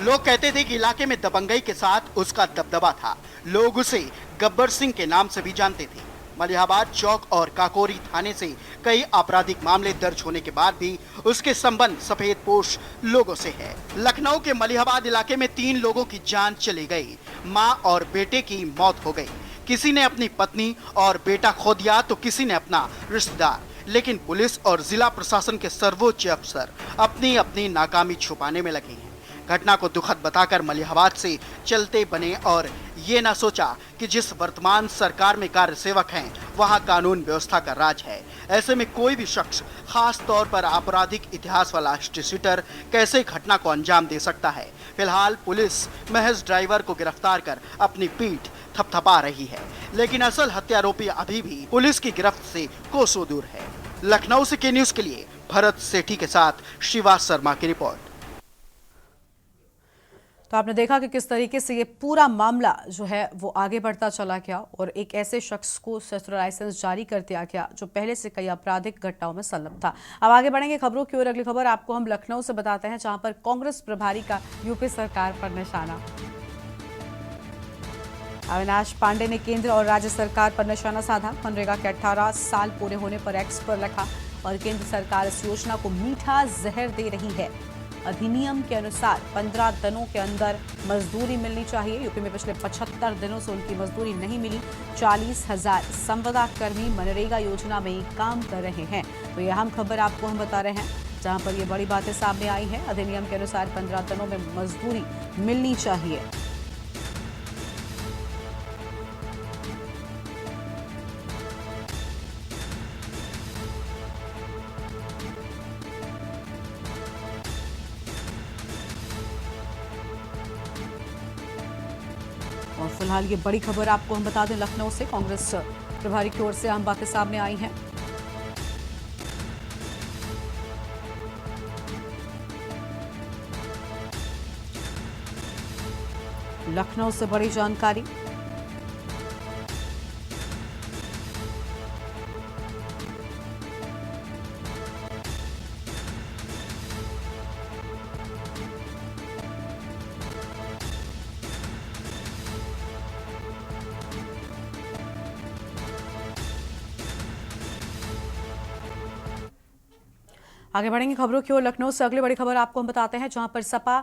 लोग कहते थे कि इलाके में दबंगई के साथ उसका दबदबा था। लोग उसे गब्बर सिंह के नाम से भी जानते थे। मलिहाबाद, चौक और काकोरी थाने से कई आपराधिक मामले दर्ज होने के बाद भी उसके संबंध सफेद पोश लोगों से है। लखनऊ के मलिहाबाद इलाके में 3 लोगों की जान चली गई। मां और बेटे की मौत हो गई। किसी ने अपनी पत्नी और बेटा खो दिया तो किसी ने अपना रिश्तेदार। लेकिन पुलिस और जिला प्रशासन के सर्वोच्च अफसर अपनी अपनी नाकामी छुपाने में लगे हैं। घटना को दुखद बताकर मलिहाबाद से चलते बने और ये ना सोचा कि जिस वर्तमान सरकार में कार्य सेवक हैं वहां कानून व्यवस्था का राज है। ऐसे में कोई भी शख्स, खास तौर पर आपराधिक इतिहास वाला हिस्ट्री शीटर, कैसे घटना को अंजाम दे सकता है। फिलहाल पुलिस महज ड्राइवर को गिरफ्तार कर अपनी पीठ थपथपा रही है, लेकिन असल हत्यारोपी अभी भी पुलिस की गिरफ्त से कोसों दूर है। लखनऊ से के न्यूज के लिए भरत सेठी के साथ शिवा शर्मा की रिपोर्ट। तो आपने देखा कि किस तरीके से ये पूरा मामला जो है वो आगे बढ़ता चला गया और एक ऐसे शख्स को शस्त्र लाइसेंस जारी कर दिया गया जो पहले से कई आपराधिक घटनाओं में संलग्न था। अब आगे बढ़ेंगे खबरों की ओर। अगली खबर आपको हम लखनऊ से बताते हैं, जहां पर कांग्रेस प्रभारी का यूपी सरकार पर निशाना। अविनाश पांडे ने केंद्र और राज्य सरकार पर निशाना साधा। मनरेगा के 18 साल पूरे होने पर एक्स पर लिखा और केंद्र सरकार इस योजना को मीठा जहर दे रही है। अधिनियम के अनुसार 15 दिनों के अंदर मजदूरी मिलनी चाहिए। यूपी में पिछले 75 दिनों से उनकी मजदूरी नहीं मिली। 40,000 संविदा कर्मी मनरेगा योजना में काम कर रहे हैं। तो ये अहम खबर आपको हम बता रहे हैं, जहां पर ये बड़ी बातें सामने आई हैं। अधिनियम के अनुसार 15 दिनों में मजदूरी मिलनी चाहिए। और फिलहाल ये बड़ी खबर आपको हम बता दें, लखनऊ से कांग्रेस प्रभारी की ओर से अहम बातें सामने आई हैं। लखनऊ से बड़ी जानकारी। आगे बढ़ेंगे खबरों की ओर। लखनऊ से अगली बड़ी खबर आपको हम बताते हैं, जहां पर सपा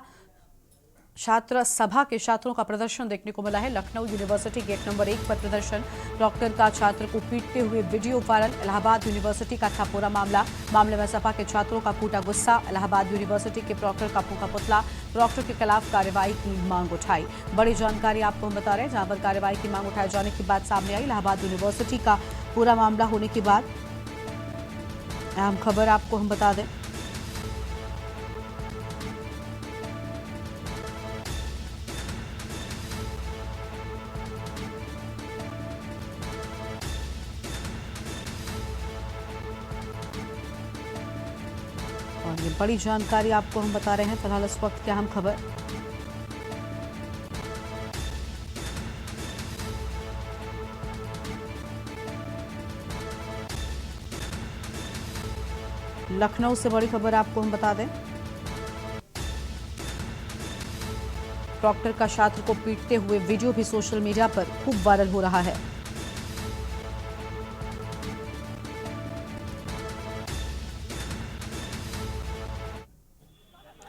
छात्र सभा के छात्रों का प्रदर्शन देखने को मिला है। लखनऊ यूनिवर्सिटी गेट नंबर 1 पर प्रदर्शन, प्रॉक्टर का छात्र को पीटते हुए वीडियो वायरल। इलाहाबाद यूनिवर्सिटी का था पूरा मामले में सपा के छात्रों का फूटा गुस्सा। इलाहाबाद यूनिवर्सिटी के प्रॉक्टर का फूका पुतला, प्रॉक्टर के खिलाफ कार्रवाई की मांग उठाई। बड़ी जानकारी आपको हम बता रहे हैं, जहां पर कार्रवाई की मांग उठाए जाने की बात सामने आई। इलाहाबाद यूनिवर्सिटी का पूरा मामला होने के बाद अहम खबर आपको हम बता दें। और ये बड़ी जानकारी आपको हम बता रहे हैं फिलहाल इस वक्त की अहम खबर। लखनऊ से बड़ी खबर आपको हम बता दें, प्रॉक्टर का छात्र को पीटते हुए वीडियो भी सोशल मीडिया पर खूब वायरल हो रहा है।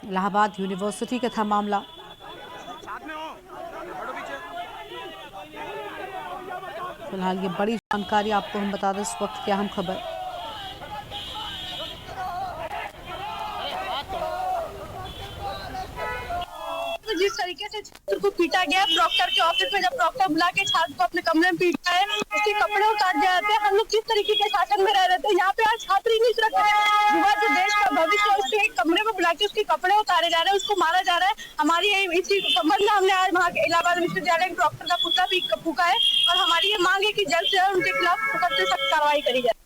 इलाहाबाद यूनिवर्सिटी का था मामला। फिलहाल ये बड़ी जानकारी आपको हम बता दें इस वक्त की अहम खबर। जिस तरीके से छात्र को पीटा गया प्रॉक्टर के ऑफिस में, जब प्रॉक्टर बुला के छात्र को अपने कमरे में पीटता है, उसके कपड़े उतार दिए जाते हैं। हम लोग किस तरीके के शासन में रह रहे थे, यहाँ पे आज छात्र ही नहीं सुरक्षित है। युवा जो देश का भविष्य है, उसके कमरे में बुला के उसके कपड़े उतारे जा रहे हैं, उसको मारा जा रहा है। हमारी इसी संबंध में हमने आज वहाँ के इलाहाबाद विश्वविद्यालय में प्रॉक्टर का पुतला भी फूका है और हमारी ये मांग है कि जल्द से जल्द उनके खिलाफ सख्त से सख्त कार्रवाई करी जाए।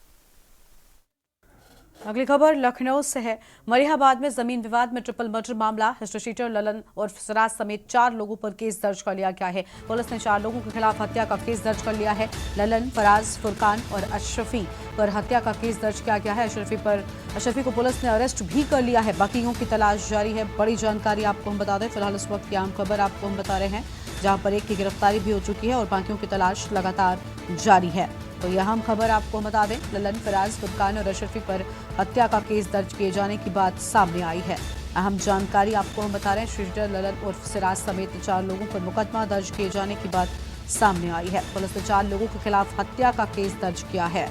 अगली खबर लखनऊ से है। मलिहाबाद में जमीन विवाद में ट्रिपल मर्डर मामला, हिस्ट्रीशीटर ललन और फराज समेत 4 लोगों पर केस दर्ज कर लिया गया है। पुलिस ने 4 लोगों के खिलाफ हत्या का केस दर्ज कर लिया है। ललन, फराज, फुरकान और अशरफी पर हत्या का केस दर्ज किया गया है। अशरफी को पुलिस ने अरेस्ट भी कर लिया है। बाकियों की तलाश जारी है। बड़ी जानकारी आपको हम बता दें, फिलहाल इस वक्त की आम खबर आपको हम बता रहे हैं, जहां पर एक की गिरफ्तारी भी हो चुकी है और बाकियों की तलाश लगातार जारी है। तो यह अहम खबर आपको बता दें, ललन, फराज, फुरकान और अशरफी पर हत्या का केस दर्ज किए जाने की बात सामने आई है। अहम जानकारी आपको हम बता रहे हैं, हिस्ट्रीशीटर ललन और फराज समेत 4 लोगों पर मुकदमा दर्ज किए जाने की बात सामने आई है। पुलिस ने 4 लोगों के खिलाफ हत्या का केस दर्ज किया है।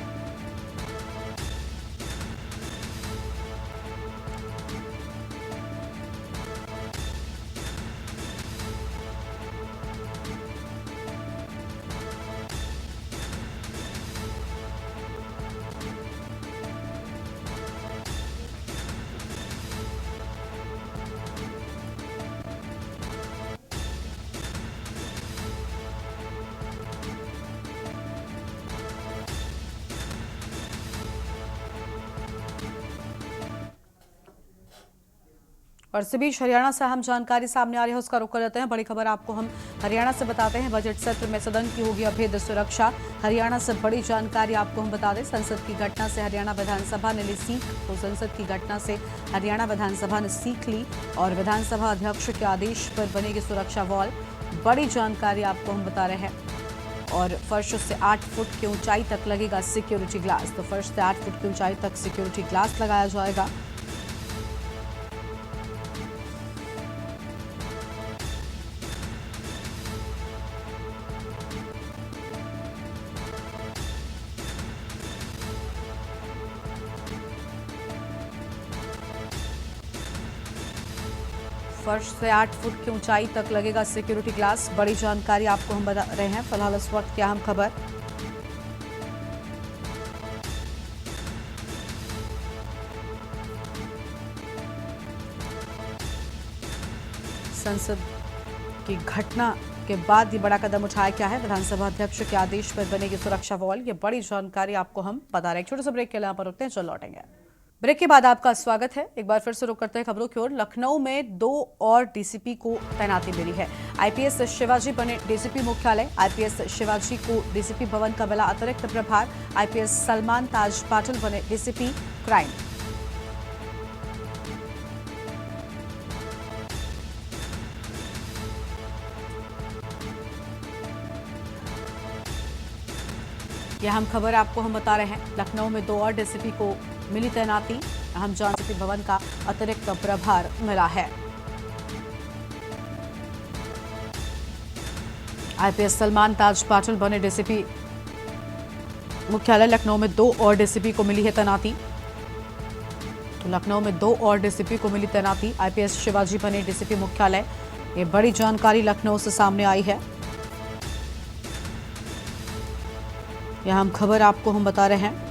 और इसी बीच हरियाणा से अहम जानकारी सामने आ रही है, उसका रुख कर लेते हैं। बड़ी खबर आपको हम हरियाणा से बताते हैं। बजट सत्र में सदन की होगी अभेद्य सुरक्षा। हरियाणा से बड़ी जानकारी आपको हम बता दें, संसद की घटना से हरियाणा विधानसभा ने ली सीख। तो संसद की घटना से हरियाणा विधानसभा ने सीख ली और विधानसभा अध्यक्ष के आदेश पर बनेगी सुरक्षा वॉल। बड़ी जानकारी आपको हम बता रहे हैं। और फर्श से 8 फुट की ऊंचाई तक लगेगा सिक्योरिटी ग्लास। तो फर्श से 8 फुट की ऊंचाई तक सिक्योरिटी ग्लास लगाया जाएगा। फर्श से 8 फुट की ऊंचाई तक लगेगा सिक्योरिटी ग्लास। बड़ी जानकारी आपको हम बता रहे हैं। फिलहाल इस वक्त की अहम खबर। संसद की घटना के बाद ये बड़ा कदम उठाया गया है। विधानसभा अध्यक्ष के आदेश पर बनेगी सुरक्षा वॉल। ये बड़ी जानकारी आपको हम बता रहे हैं। छोटे से ब्रेक के लिए यहाँ पर रुकते हैं, चल लौटेंगे। ब्रेक के बाद आपका स्वागत है। एक बार फिर से रुक करते हैं खबरों की ओर। लखनऊ में 2 और डीसीपी को तैनाती मिली है। आईपीएस शिवाजी बने डीसीपी मुख्यालय। आईपीएस शिवाजी को डीसीपी भवन का मिला अतिरिक्त प्रभार। आईपीएस सलमान ताज पाटिल बने डीसीपी क्राइम। यह हम खबर आपको हम बता रहे हैं। लखनऊ में 2 और डीसीपी को मिली तैनाती। अहम डीसीपी भवन का अतिरिक्त प्रभार मिला है। आईपीएस सलमान ताज पाटिल बने डीसीपी मुख्यालय। लखनऊ में 2 और डीसीपी को मिली है तैनाती। तो लखनऊ में 2 और डीसीपी को मिली तैनाती। आईपीएस शिवाजी बने डीसीपी मुख्यालय। ये बड़ी जानकारी लखनऊ से सामने आई है। यह हम खबर आपको हम बता रहे हैं।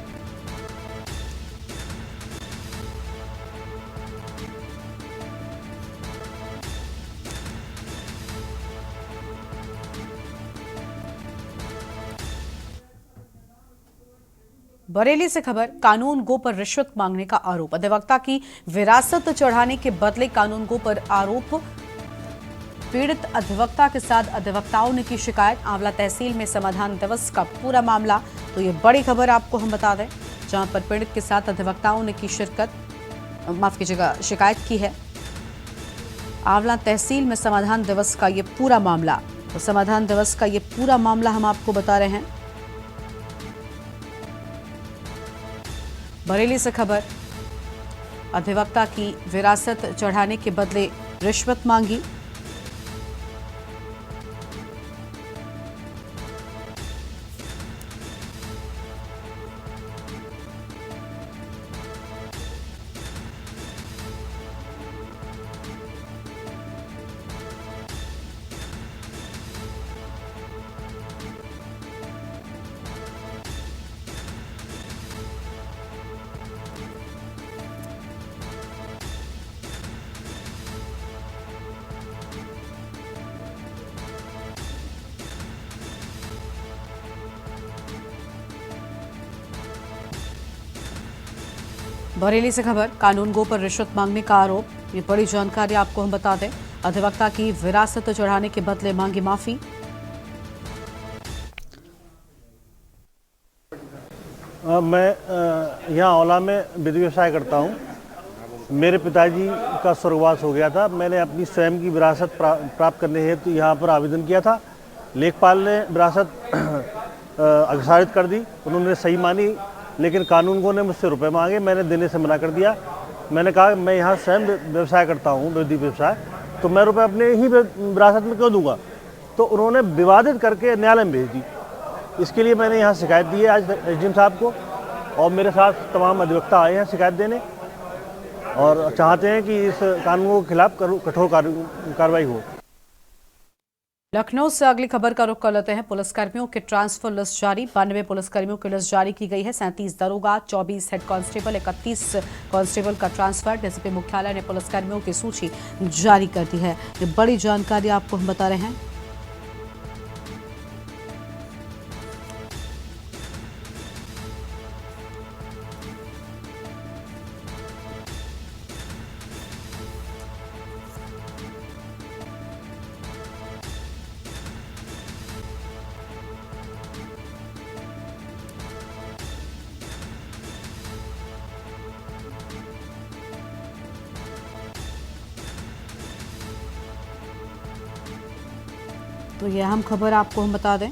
बरेली से खबर, कानून गो पर रिश्वत मांगने का आरोप। अधिवक्ता की विरासत चढ़ाने के बदले कानून गो पर आरोप। पीड़ित अधिवक्ता के साथ अधिवक्ताओं ने की शिकायत। आंवला तहसील में समाधान दिवस का पूरा मामला। तो ये बड़ी खबर आपको हम बता दें, जहां पर पीड़ित के साथ अधिवक्ताओं ने की शिकायत की है। आंवला तहसील में समाधान दिवस का ये पूरा मामला। तो समाधान दिवस का ये पूरा मामला हम आपको बता रहे हैं। बरेली से खबर, अधिवक्ता की विरासत चढ़ाने के बदले रिश्वत मांगी। बरेली से खबर, कानून गो पर रिश्वत मांगने का आरोप। ये बड़ी जानकारी आपको हम बता दें। अधिवक्ता की विरासत चढ़ाने के बदले मांगी माफी। मैं यहाँ आंवला में विधि व्यवसाय करता हूँ। मेरे पिताजी का स्वर्गवास हो गया था। मैंने अपनी स्वयं की विरासत प्राप्त करने हेतु यहाँ पर आवेदन किया था। लेखपाल ने विरासत अग्रसारित कर दी। उन्होंने सही मानी, लेकिन कानूनगो ने मुझसे रुपए मांगे। मैंने देने से मना कर दिया। मैंने कहा मैं यहाँ स्वयं व्यवसाय करता हूँ, विधि व्यवसाय, तो मैं रुपए अपने ही विरासत में क्यों दूंगा। तो उन्होंने विवादित करके न्यायालय में भेज दी। इसके लिए मैंने यहाँ शिकायत दी है आज एसडीएम साहब को, और मेरे साथ तमाम अधिवक्ता आए हैं शिकायत देने, और चाहते हैं कि इस कानून के खिलाफ कठोर कार्रवाई हो। लखनऊ से अगली खबर का रुख कर लेते हैं। पुलिसकर्मियों के ट्रांसफर लिस्ट जारी। 92 पुलिसकर्मियों की लिस्ट जारी की गई है। 37 दरोगा, 24 हेड कांस्टेबल, 31 कांस्टेबल का ट्रांसफर। डीसीपी मुख्यालय ने पुलिसकर्मियों की सूची जारी कर दी है। ये बड़ी जानकारी आपको हम बता रहे हैं। तो ये अहम खबर आपको हम बता दें।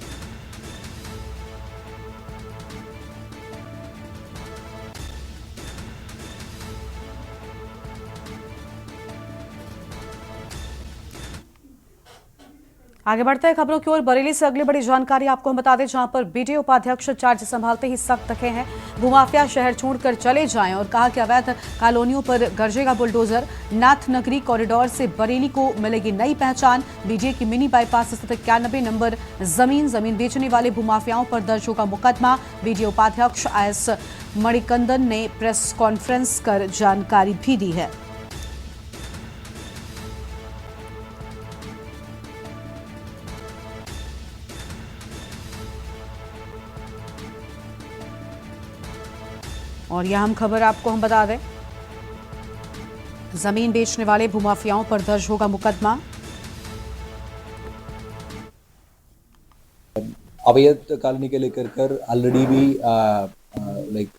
आगे बढ़ते हैं खबरों की ओर। बरेली से अगली बड़ी जानकारी आपको हम बता दें, जहां पर बीडीए उपाध्यक्ष चार्ज संभालते ही सख्त दिखे हैं। भूमाफिया शहर छोड़कर चले जाएं और कहा कि अवैध कॉलोनियों पर गरजेगा बुलडोजर। नाथ नगरी कॉरिडोर से बरेली को मिलेगी नई पहचान। बीडीए की मिनी बाईपास स्थित 91 नंबर जमीन बेचने वाले भूमाफियाओं पर दर्ज होगा मुकदमा। बीडीए उपाध्यक्ष आईएस मणिकंदन ने प्रेस कॉन्फ्रेंस कर जानकारी भी दी है। और यह हम खबर आपको हम बता दें, जमीन बेचने वाले भूमाफियाओं पर दर्ज होगा मुकदमा। अवैध कॉलोनी के लेकर कर ऑलरेडी भी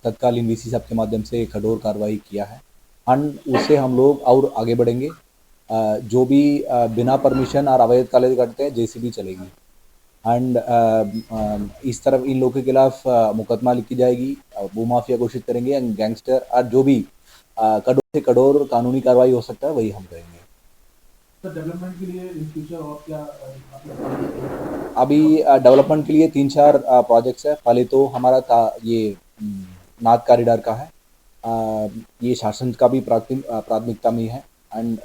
तत्कालीन वीसी साहब के माध्यम से कठोर कार्रवाई किया है, एंड उससे हम लोग और आगे बढ़ेंगे। जो भी बिना परमिशन और अवैध कॉलोनी करते हैं जेसीबी चलेगी, एंड इस तरफ इन लोगों के खिलाफ मुकदमा लिखी जाएगी, भूमाफिया घोषित करेंगे, एंड गैंगस्टर और जो भी कठोर से कठोर कानूनी कार्रवाई हो सकता है वही हम करेंगे। डेवलपमेंट के लिए इन फ्यूचर और क्या अभी डेवलपमेंट के लिए 3-4 प्रोजेक्ट्स है। पहले तो हमारा ये नाथ कॉरिडोर का है, ये शासन का भी प्राथमिकता में है एंड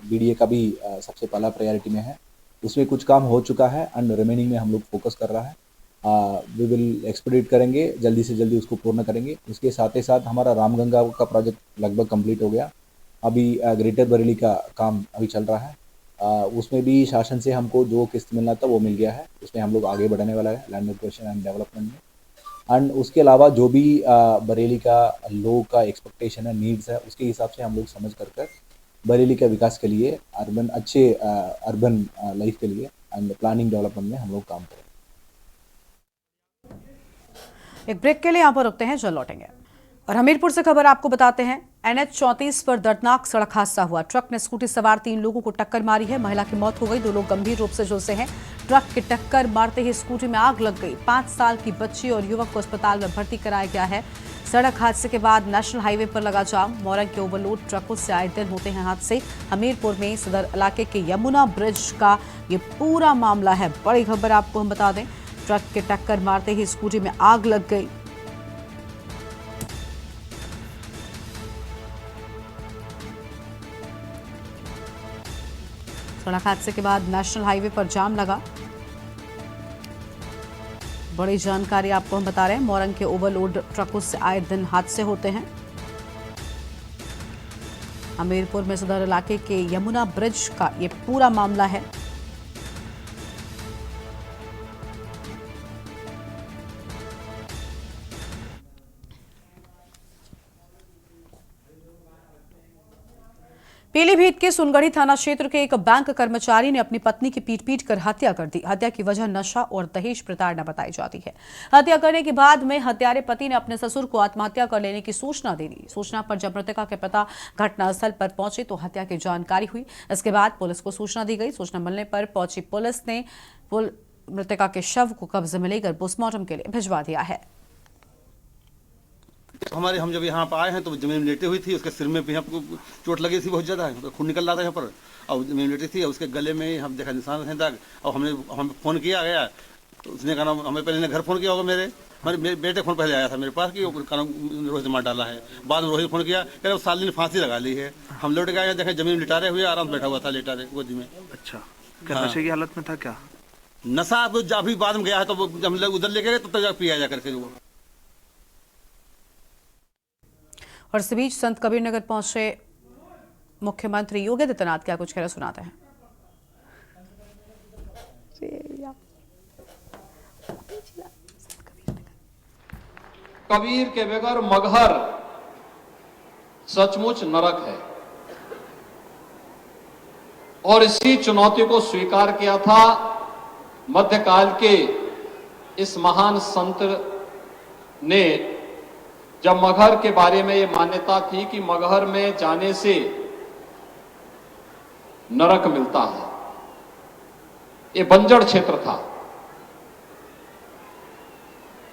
बीडीए का भी सबसे पहला प्रायोरिटी में है। उसमें कुछ काम हो चुका है एंड रिमेनिंग में हम लोग फोकस कर रहा है। वी विल एक्सपीडिट करेंगे, जल्दी से जल्दी उसको पूर्ण करेंगे। उसके साथ ही साथ हमारा रामगंगा का प्रोजेक्ट लगभग कंप्लीट हो गया। अभी ग्रेटर बरेली का काम अभी चल रहा है। उसमें भी शासन से हमको जो किस्त मिलना था वो मिल गया है। उसमें हम लोग आगे बढ़ने वाला है लैंड एक्विजिशन एंड डेवलपमेंट में। एंड उसके अलावा जो भी बरेली का लोग का एक्सपेक्टेशन है, नीड्स है, उसके हिसाब से हम लोग समझ कर बरेली के विकास के लिए, अच्छे अर्बन लाइफ के लिए एंड प्लानिंग डेवलपमेंट में हम लोग काम करें। एक ब्रेक के लिए यहाँ पर रुकते हैं, जल्द लौटेंगे। और हमीरपुर से खबर आपको बताते हैं। NH 34 पर दर्दनाक सड़क हादसा हुआ। ट्रक ने स्कूटी सवार 3 लोगों को टक्कर मारी है। महिला की मौत हो गई, 2 लोग गंभीर रूप से झुलसे हैं। ट्रक की टक्कर मारते ही स्कूटी में आग लग गई। 5 साल की बच्ची और युवक को अस्पताल में भर्ती कराया गया है। सड़क हादसे के बाद नेशनल हाईवे पर लगा जाम। मोरंग के ओवरलोड ट्रकों से आए दिन होते हैं हादसे। हमीरपुर में सदर इलाके के यमुना ब्रिज का ये पूरा मामला है। बड़ी खबर आपको हम बता दें, ट्रक के टक्कर मारते ही स्कूटी में आग लग गई। सड़क हादसे के बाद नेशनल हाईवे पर जाम लगा। बड़ी जानकारी आपको हम बता रहे हैं। मोरंग के ओवरलोड ट्रकों से आए दिन हादसे होते हैं। हमीरपुर में सदर इलाके के यमुना ब्रिज का ये पूरा मामला है। पीलीभीत के सुनगढ़ी थाना क्षेत्र के एक बैंक कर्मचारी ने अपनी पत्नी की पीट कर हत्या कर दी। हत्या की वजह नशा और दहेज प्रताड़ना बताई जाती है। हत्या करने के बाद में हत्यारे पति ने अपने ससुर को आत्महत्या कर लेने की सूचना दे दी। सूचना पर जब मृतका के पिता घटनास्थल पर पहुंचे तो हत्या की जानकारी हुई। इसके बाद पुलिस को सूचना दी गई। सूचना मिलने पर पहुंची पुलिस ने मृतका के शव को कब्जे में लेकर पोस्टमार्टम के लिए भिजवा दिया है। हम जब यहाँ पर आए हैं तो जमीन में लेटी हुई थी, उसके सिर में भी हमको चोट लगी थी बहुत ज़्यादा, खून निकल रहा था यहाँ पर, और जमीन में लेटी थी। उसके गले में हम देखा निशान थे दाग। और हमें फ़ोन किया गया तो उसने कहा हमें पहले घर फ़ोन किया होगा, मेरे बेटे फ़ोन पहले आया था मेरे पास कि रोहित मार डाला है। बाद में रोहित फ़ोन किया, कह रहे साली ने फांसी लगा ली है। हम लौट गए, देखे जमीन लिटारे हुए आराम से बैठा हुआ था, लिटारे गोदी में। अच्छा, क्या नशे की हालत में था क्या? नशा अभी बाद में गया है तो जब हम लोग उधर लेके गए तब तक पिया जा करके वो। और इस बीच संत कबीर नगर पहुंचे मुख्यमंत्री योगी आदित्यनाथ क्या कुछ कह रहे सुनाते हैं। कबीर के बगैर मगहर सचमुच नरक है, और इसी चुनौती को स्वीकार किया था मध्यकाल के इस महान संत ने, जब मगहर के बारे में ये मान्यता थी कि मगहर में जाने से नरक मिलता है। ये बंजर क्षेत्र था,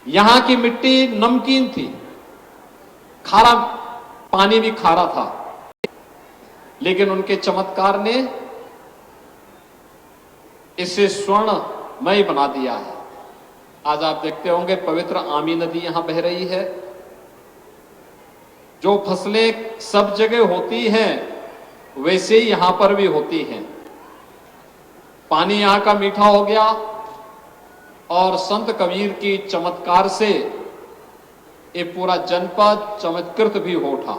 यहां की मिट्टी नमकीन थी, खारा पानी भी खारा था, लेकिन उनके चमत्कार ने इसे स्वर्णमय बना दिया है। आज आप देखते होंगे पवित्र आमी नदी यहां बह रही है। जो फसलें सब जगह होती हैं वैसे ही यहां पर भी होती हैं। पानी यहां का मीठा हो गया और संत कबीर की चमत्कार से ये पूरा जनपद चमत्कृत भी हो उठा।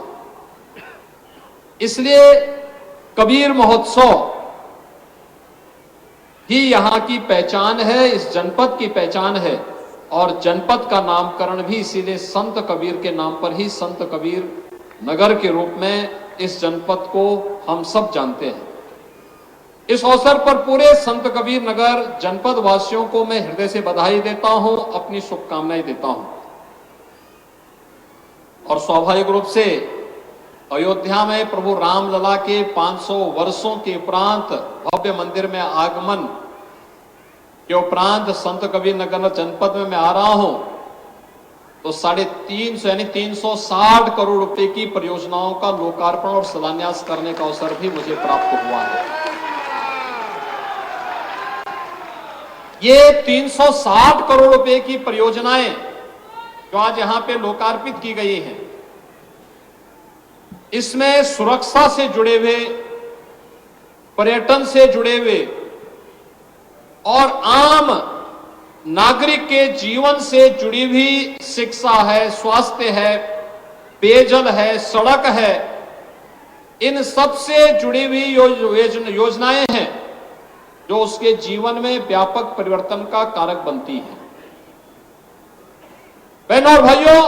इसलिए कबीर महोत्सव ही यहां की पहचान है, इस जनपद की पहचान है। और जनपद का नामकरण भी इसीलिए संत कबीर के नाम पर ही, संत कबीर नगर के रूप में इस जनपद को हम सब जानते हैं। इस अवसर पर पूरे संत कबीर नगर जनपद वासियों को मैं हृदय से बधाई देता हूं, अपनी शुभकामनाएं देता हूं। और स्वाभाविक रूप से अयोध्या में प्रभु रामलला के 500 वर्षों के उपरांत भव्य मंदिर में आगमन के उपरांत संत कबीर नगर जनपद में मैं आ रहा हूं तो 350 यानी 360 करोड़ रुपए की परियोजनाओं का लोकार्पण और शिलान्यास करने का अवसर भी मुझे प्राप्त हुआ है। ये 360 करोड़ रुपए की परियोजनाएं जो आज यहां पे लोकार्पित की गई हैं, इसमें सुरक्षा से जुड़े हुए, पर्यटन से जुड़े हुए और आम नागरिक के जीवन से जुड़ी हुई शिक्षा है, स्वास्थ्य है, पेयजल है, सड़क है, इन सब से जुड़ी हुई योजनाएं हैं जो उसके जीवन में व्यापक परिवर्तन का कारक बनती हैं। बहनों और भाइयों,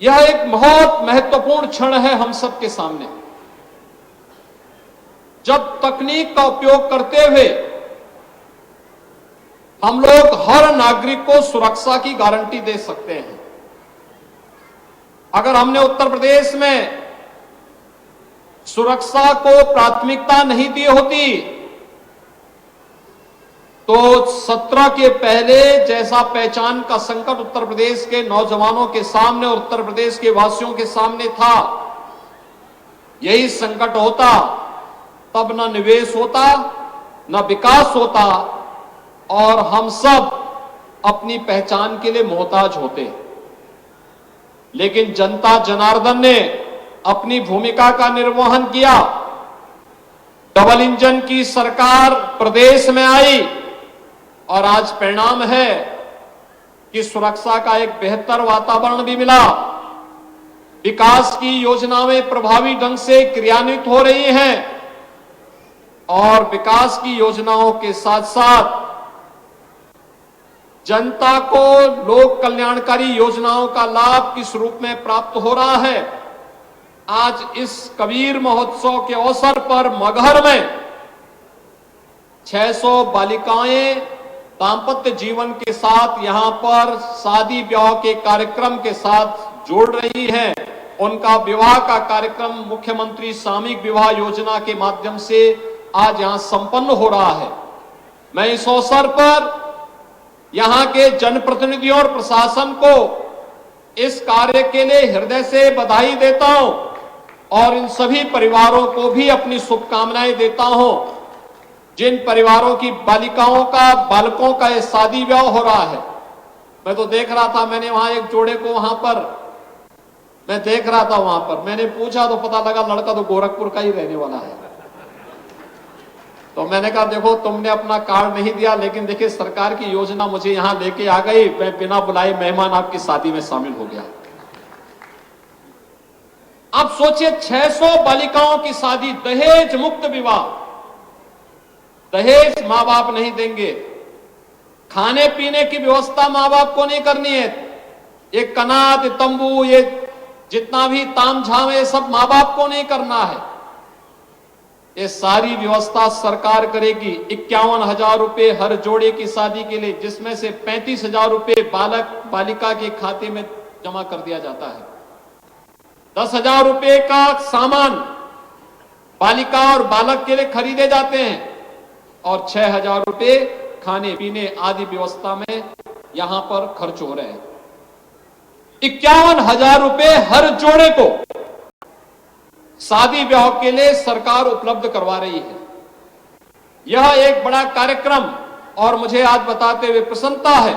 यह एक बहुत महत्वपूर्ण क्षण है हम सबके सामने, जब तकनीक का उपयोग करते हुए हम लोग हर नागरिक को सुरक्षा की गारंटी दे सकते हैं। अगर हमने उत्तर प्रदेश में सुरक्षा को प्राथमिकता नहीं दी होती तो 17 के पहले जैसा पहचान का संकट उत्तर प्रदेश के नौजवानों के सामने, उत्तर प्रदेश के वासियों के सामने था, यही संकट होता, तब न निवेश होता, न विकास होता और हम सब अपनी पहचान के लिए मोहताज होते। लेकिन जनता जनार्दन ने अपनी भूमिका का निर्वहन किया। डबल इंजन की सरकार प्रदेश में आई और आज परिणाम है कि सुरक्षा का एक बेहतर वातावरण भी मिला। विकास की योजनाएं प्रभावी ढंग से क्रियान्वित हो रही हैं और विकास की योजनाओं के साथ साथ जनता को लोक कल्याणकारी योजनाओं का लाभ किस रूप में प्राप्त हो रहा है। आज इस कबीर महोत्सव के अवसर पर मगहर में 600 बालिकाएं दाम्पत्य जीवन के साथ यहां पर शादी ब्याह के कार्यक्रम के साथ जोड़ रही हैं। उनका विवाह का कार्यक्रम मुख्यमंत्री सामूहिक विवाह योजना के माध्यम से आज यहां संपन्न हो रहा है। मैं इस अवसर पर यहां के जनप्रतिनिधियों और प्रशासन को इस कार्य के लिए हृदय से बधाई देता हूं और इन सभी परिवारों को भी अपनी शुभकामनाएं देता हूं जिन परिवारों की बालिकाओं का, बालकों का ये शादी ब्याह हो रहा है। मैं तो देख रहा था, मैंने वहां एक जोड़े को वहां पर मैं देख रहा था, वहां पर मैंने पूछा तो पता लगा लड़का तो गोरखपुर का ही रहने वाला है। तो मैंने कहा देखो तुमने अपना कार्ड नहीं दिया, लेकिन देखिए सरकार की योजना मुझे यहां लेके आ गई, मैं बिना बुलाए मेहमान आपकी शादी में शामिल हो गया। अब सोचिए 600 बालिकाओं की शादी, दहेज मुक्त विवाह, दहेज मां बाप नहीं देंगे, खाने पीने की व्यवस्था मां बाप को नहीं करनी है, ये कनात तंबू ये जितना भी तामझाम है सब मां बाप को नहीं करना है, ये सारी व्यवस्था सरकार करेगी। 51,000 रुपए हर जोड़े की शादी के लिए, जिसमें से 35,000 रुपए बालक बालिका के खाते में जमा कर दिया जाता है। 10,000 रुपए का सामान बालिका और बालक के लिए खरीदे जाते हैं और 6,000 रुपए खाने पीने आदि व्यवस्था में यहां पर खर्च हो रहे हैं। 51,000 रुपए हर जोड़े को शादी ब्याह के लिए सरकार उपलब्ध करवा रही है। यह एक बड़ा कार्यक्रम और मुझे आज बताते हुए प्रसन्नता है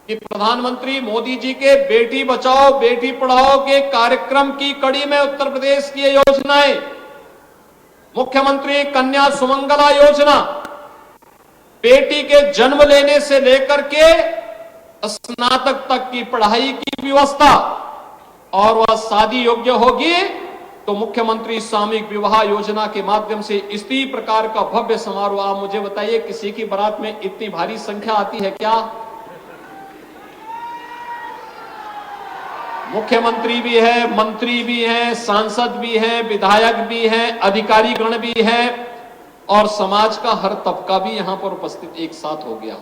कि प्रधानमंत्री मोदी जी के बेटी बचाओ बेटी पढ़ाओ के कार्यक्रम की कड़ी में उत्तर प्रदेश की योजनाएं, मुख्यमंत्री कन्या सुमंगला योजना, बेटी के जन्म लेने से लेकर के स्नातक तक की पढ़ाई की व्यवस्था, और वह शादी योग्य होगी तो मुख्यमंत्री सामूहिक विवाह योजना के माध्यम से इसी प्रकार का भव्य समारोह। आप मुझे बताइए किसी की बारात में इतनी भारी संख्या आती है क्या? मुख्यमंत्री भी है, मंत्री भी हैं, सांसद भी हैं, विधायक भी हैं, अधिकारी गण भी हैं और समाज का हर तबका भी यहां पर उपस्थित एक साथ हो गया।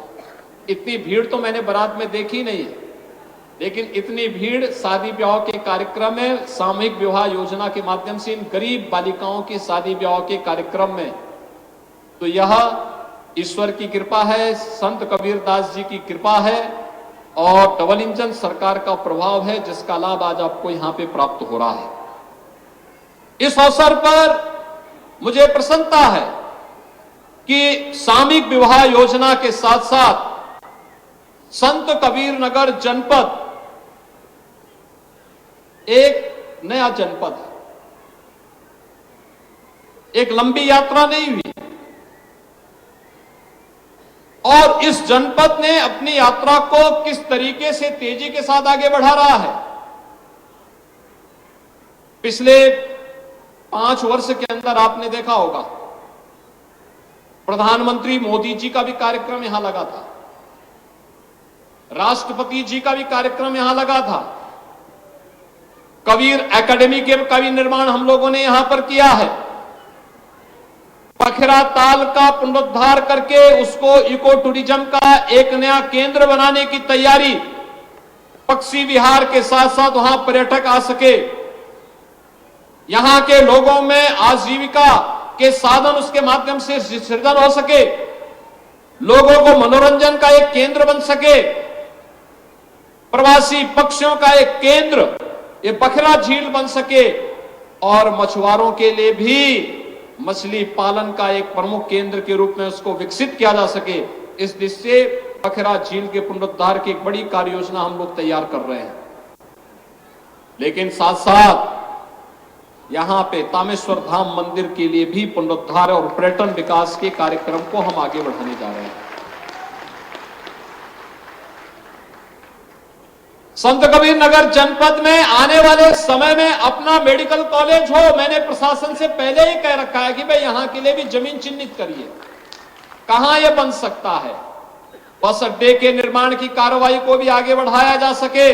इतनी भीड़ तो मैंने बारात में देखी नहीं है, लेकिन इतनी भीड़ शादी ब्याह के कार्यक्रम में, सामूहिक विवाह योजना के माध्यम से इन गरीब बालिकाओं की शादी ब्याह के कार्यक्रम में, तो यह ईश्वर की कृपा है, संत कबीरदास जी की कृपा है और डबल इंजन सरकार का प्रभाव है, जिसका लाभ आज आपको यहां पे प्राप्त हो रहा है। इस अवसर पर मुझे प्रसन्नता है कि सामूहिक विवाह योजना के साथ साथ संत कबीर नगर जनपद एक नया जनपद है। एक लंबी यात्रा नहीं हुई और इस जनपद ने अपनी यात्रा को किस तरीके से तेजी के साथ आगे बढ़ा रहा है। पिछले 5 वर्ष के अंदर आपने देखा होगा, प्रधानमंत्री मोदी जी का भी कार्यक्रम यहां लगा था, राष्ट्रपति जी का भी कार्यक्रम यहां लगा था, कबीर एकेडमी का भी निर्माण हम लोगों ने यहां पर किया है। पखरा ताल का पुनरुद्धार करके उसको इको टूरिज्म का एक नया केंद्र बनाने की तैयारी, पक्षी विहार के साथ साथ वहां पर्यटक आ सके, यहां के लोगों में आजीविका के साधन उसके माध्यम से सृजन हो सके, लोगों को मनोरंजन का एक केंद्र बन सके, प्रवासी पक्षियों का एक केंद्र ये बखरा झील बन सके और मछुआरों के लिए भी मछली पालन का एक प्रमुख केंद्र के रूप में उसको विकसित किया जा सके। इस दिशा से बखरा झील के पुनरुद्धार की एक बड़ी कार्य योजना हम लोग तैयार कर रहे हैं। लेकिन साथ साथ यहां पे तामेश्वर धाम मंदिर के लिए भी पुनरुद्धार और पर्यटन विकास के कार्यक्रम को हम आगे बढ़ाने जा रहे हैं। संत कबीर नगर जनपद में आने वाले समय में अपना मेडिकल कॉलेज हो, मैंने प्रशासन से पहले ही कह रखा है कि भाई यहां के लिए भी जमीन चिन्हित करिए, कहां यह बन सकता है। बस अड्डे के निर्माण की कार्रवाई को भी आगे बढ़ाया जा सके,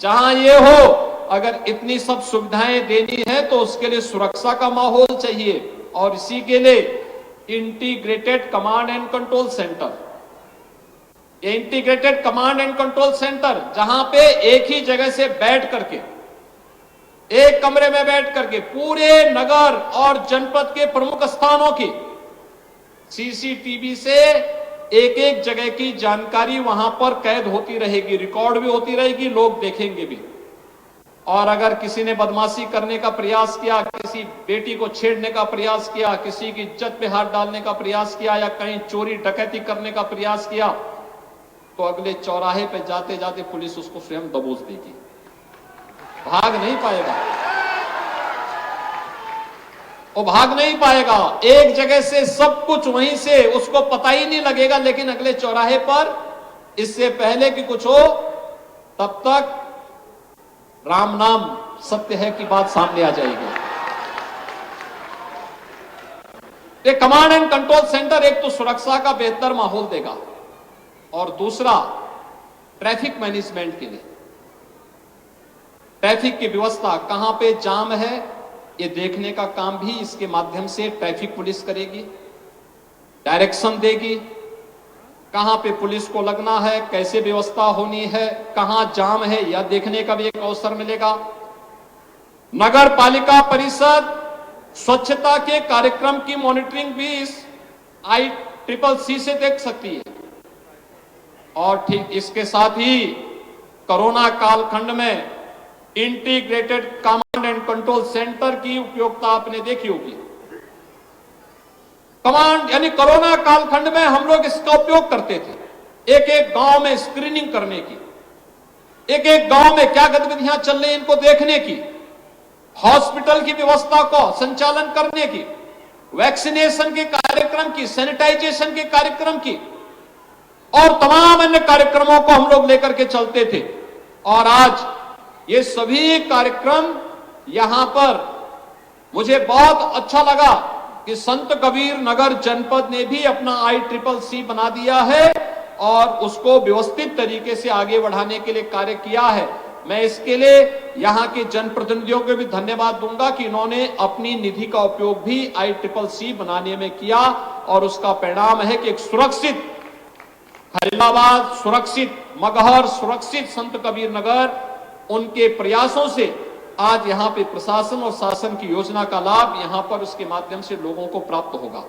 जहां ये हो। अगर इतनी सब सुविधाएं देनी है तो उसके लिए सुरक्षा का माहौल चाहिए और इसी के लिए integrated command and control centre, integrated command and control centre जहां पे एक ही जगह से बैठ करके, एक कमरे में बैठ करके पूरे नगर और जनपद के प्रमुख स्थानों की सीसीटीवी से एक एक जगह की जानकारी वहां पर कैद होती रहेगी, रिकॉर्ड भी होती रहेगी, लोग देखेंगे भी। और अगर किसी ने बदमाशी करने का प्रयास किया, किसी बेटी को छेड़ने का प्रयास किया, किसी की इज्जत पे हाथ डालने का प्रयास किया या कहीं चोरी डकैती करने का प्रयास किया, तो अगले चौराहे पे जाते जाते पुलिस उसको स्वयं दबोच देगी, भाग नहीं पाएगा, वो भाग नहीं पाएगा। एक जगह से सब कुछ वहीं से उसको पता ही नहीं लगेगा, लेकिन अगले चौराहे पर इससे पहले कि कुछ हो तब तक राम नाम सत्य है की बात सामने आ जाएगी। ये कमांड एंड कंट्रोल सेंटर एक तो सुरक्षा का बेहतर माहौल देगा और दूसरा ट्रैफिक मैनेजमेंट के लिए, ट्रैफिक की व्यवस्था कहां पे जाम है ये देखने का काम भी इसके माध्यम से ट्रैफिक पुलिस करेगी, डायरेक्शन देगी, कहां पे पुलिस को लगना है, कैसे व्यवस्था होनी है, कहां जाम है यह देखने का भी एक अवसर मिलेगा। नगर पालिका परिषद स्वच्छता के कार्यक्रम की मॉनिटरिंग भी इस ICCC से देख सकती है। और ठीक इसके साथ ही कोरोना कालखंड में integrated command and control centre की उपयोगिता आपने देखी होगी। कमांड यानी कोरोना कालखंड में हम लोग इसका उपयोग करते थे, एक एक गांव में स्क्रीनिंग करने की, एक एक गांव में क्या गतिविधियां चल रही इनको देखने की, हॉस्पिटल की व्यवस्था को संचालन करने की, वैक्सीनेशन के कार्यक्रम की, सैनिटाइजेशन के कार्यक्रम की और तमाम अन्य कार्यक्रमों को हम लोग लेकर के चलते थे। और आज ये सभी कार्यक्रम यहां पर मुझे बहुत अच्छा लगा कि संत कबीर नगर जनपद ने भी अपना ICCC बना दिया है और उसको व्यवस्थित तरीके से आगे बढ़ाने के लिए कार्य किया है। मैं इसके लिए यहां के जनप्रतिनिधियों को भी धन्यवाद दूंगा कि इन्होंने अपनी निधि का उपयोग भी ICCC बनाने में किया और उसका परिणाम है कि एक सुरक्षित खलीलाबाद, सुरक्षित मगहर, सुरक्षित संत कबीर नगर, उनके प्रयासों से आज यहां पे प्रशासन और शासन की योजना का लाभ यहां पर उसके माध्यम से लोगों को प्राप्त होगा।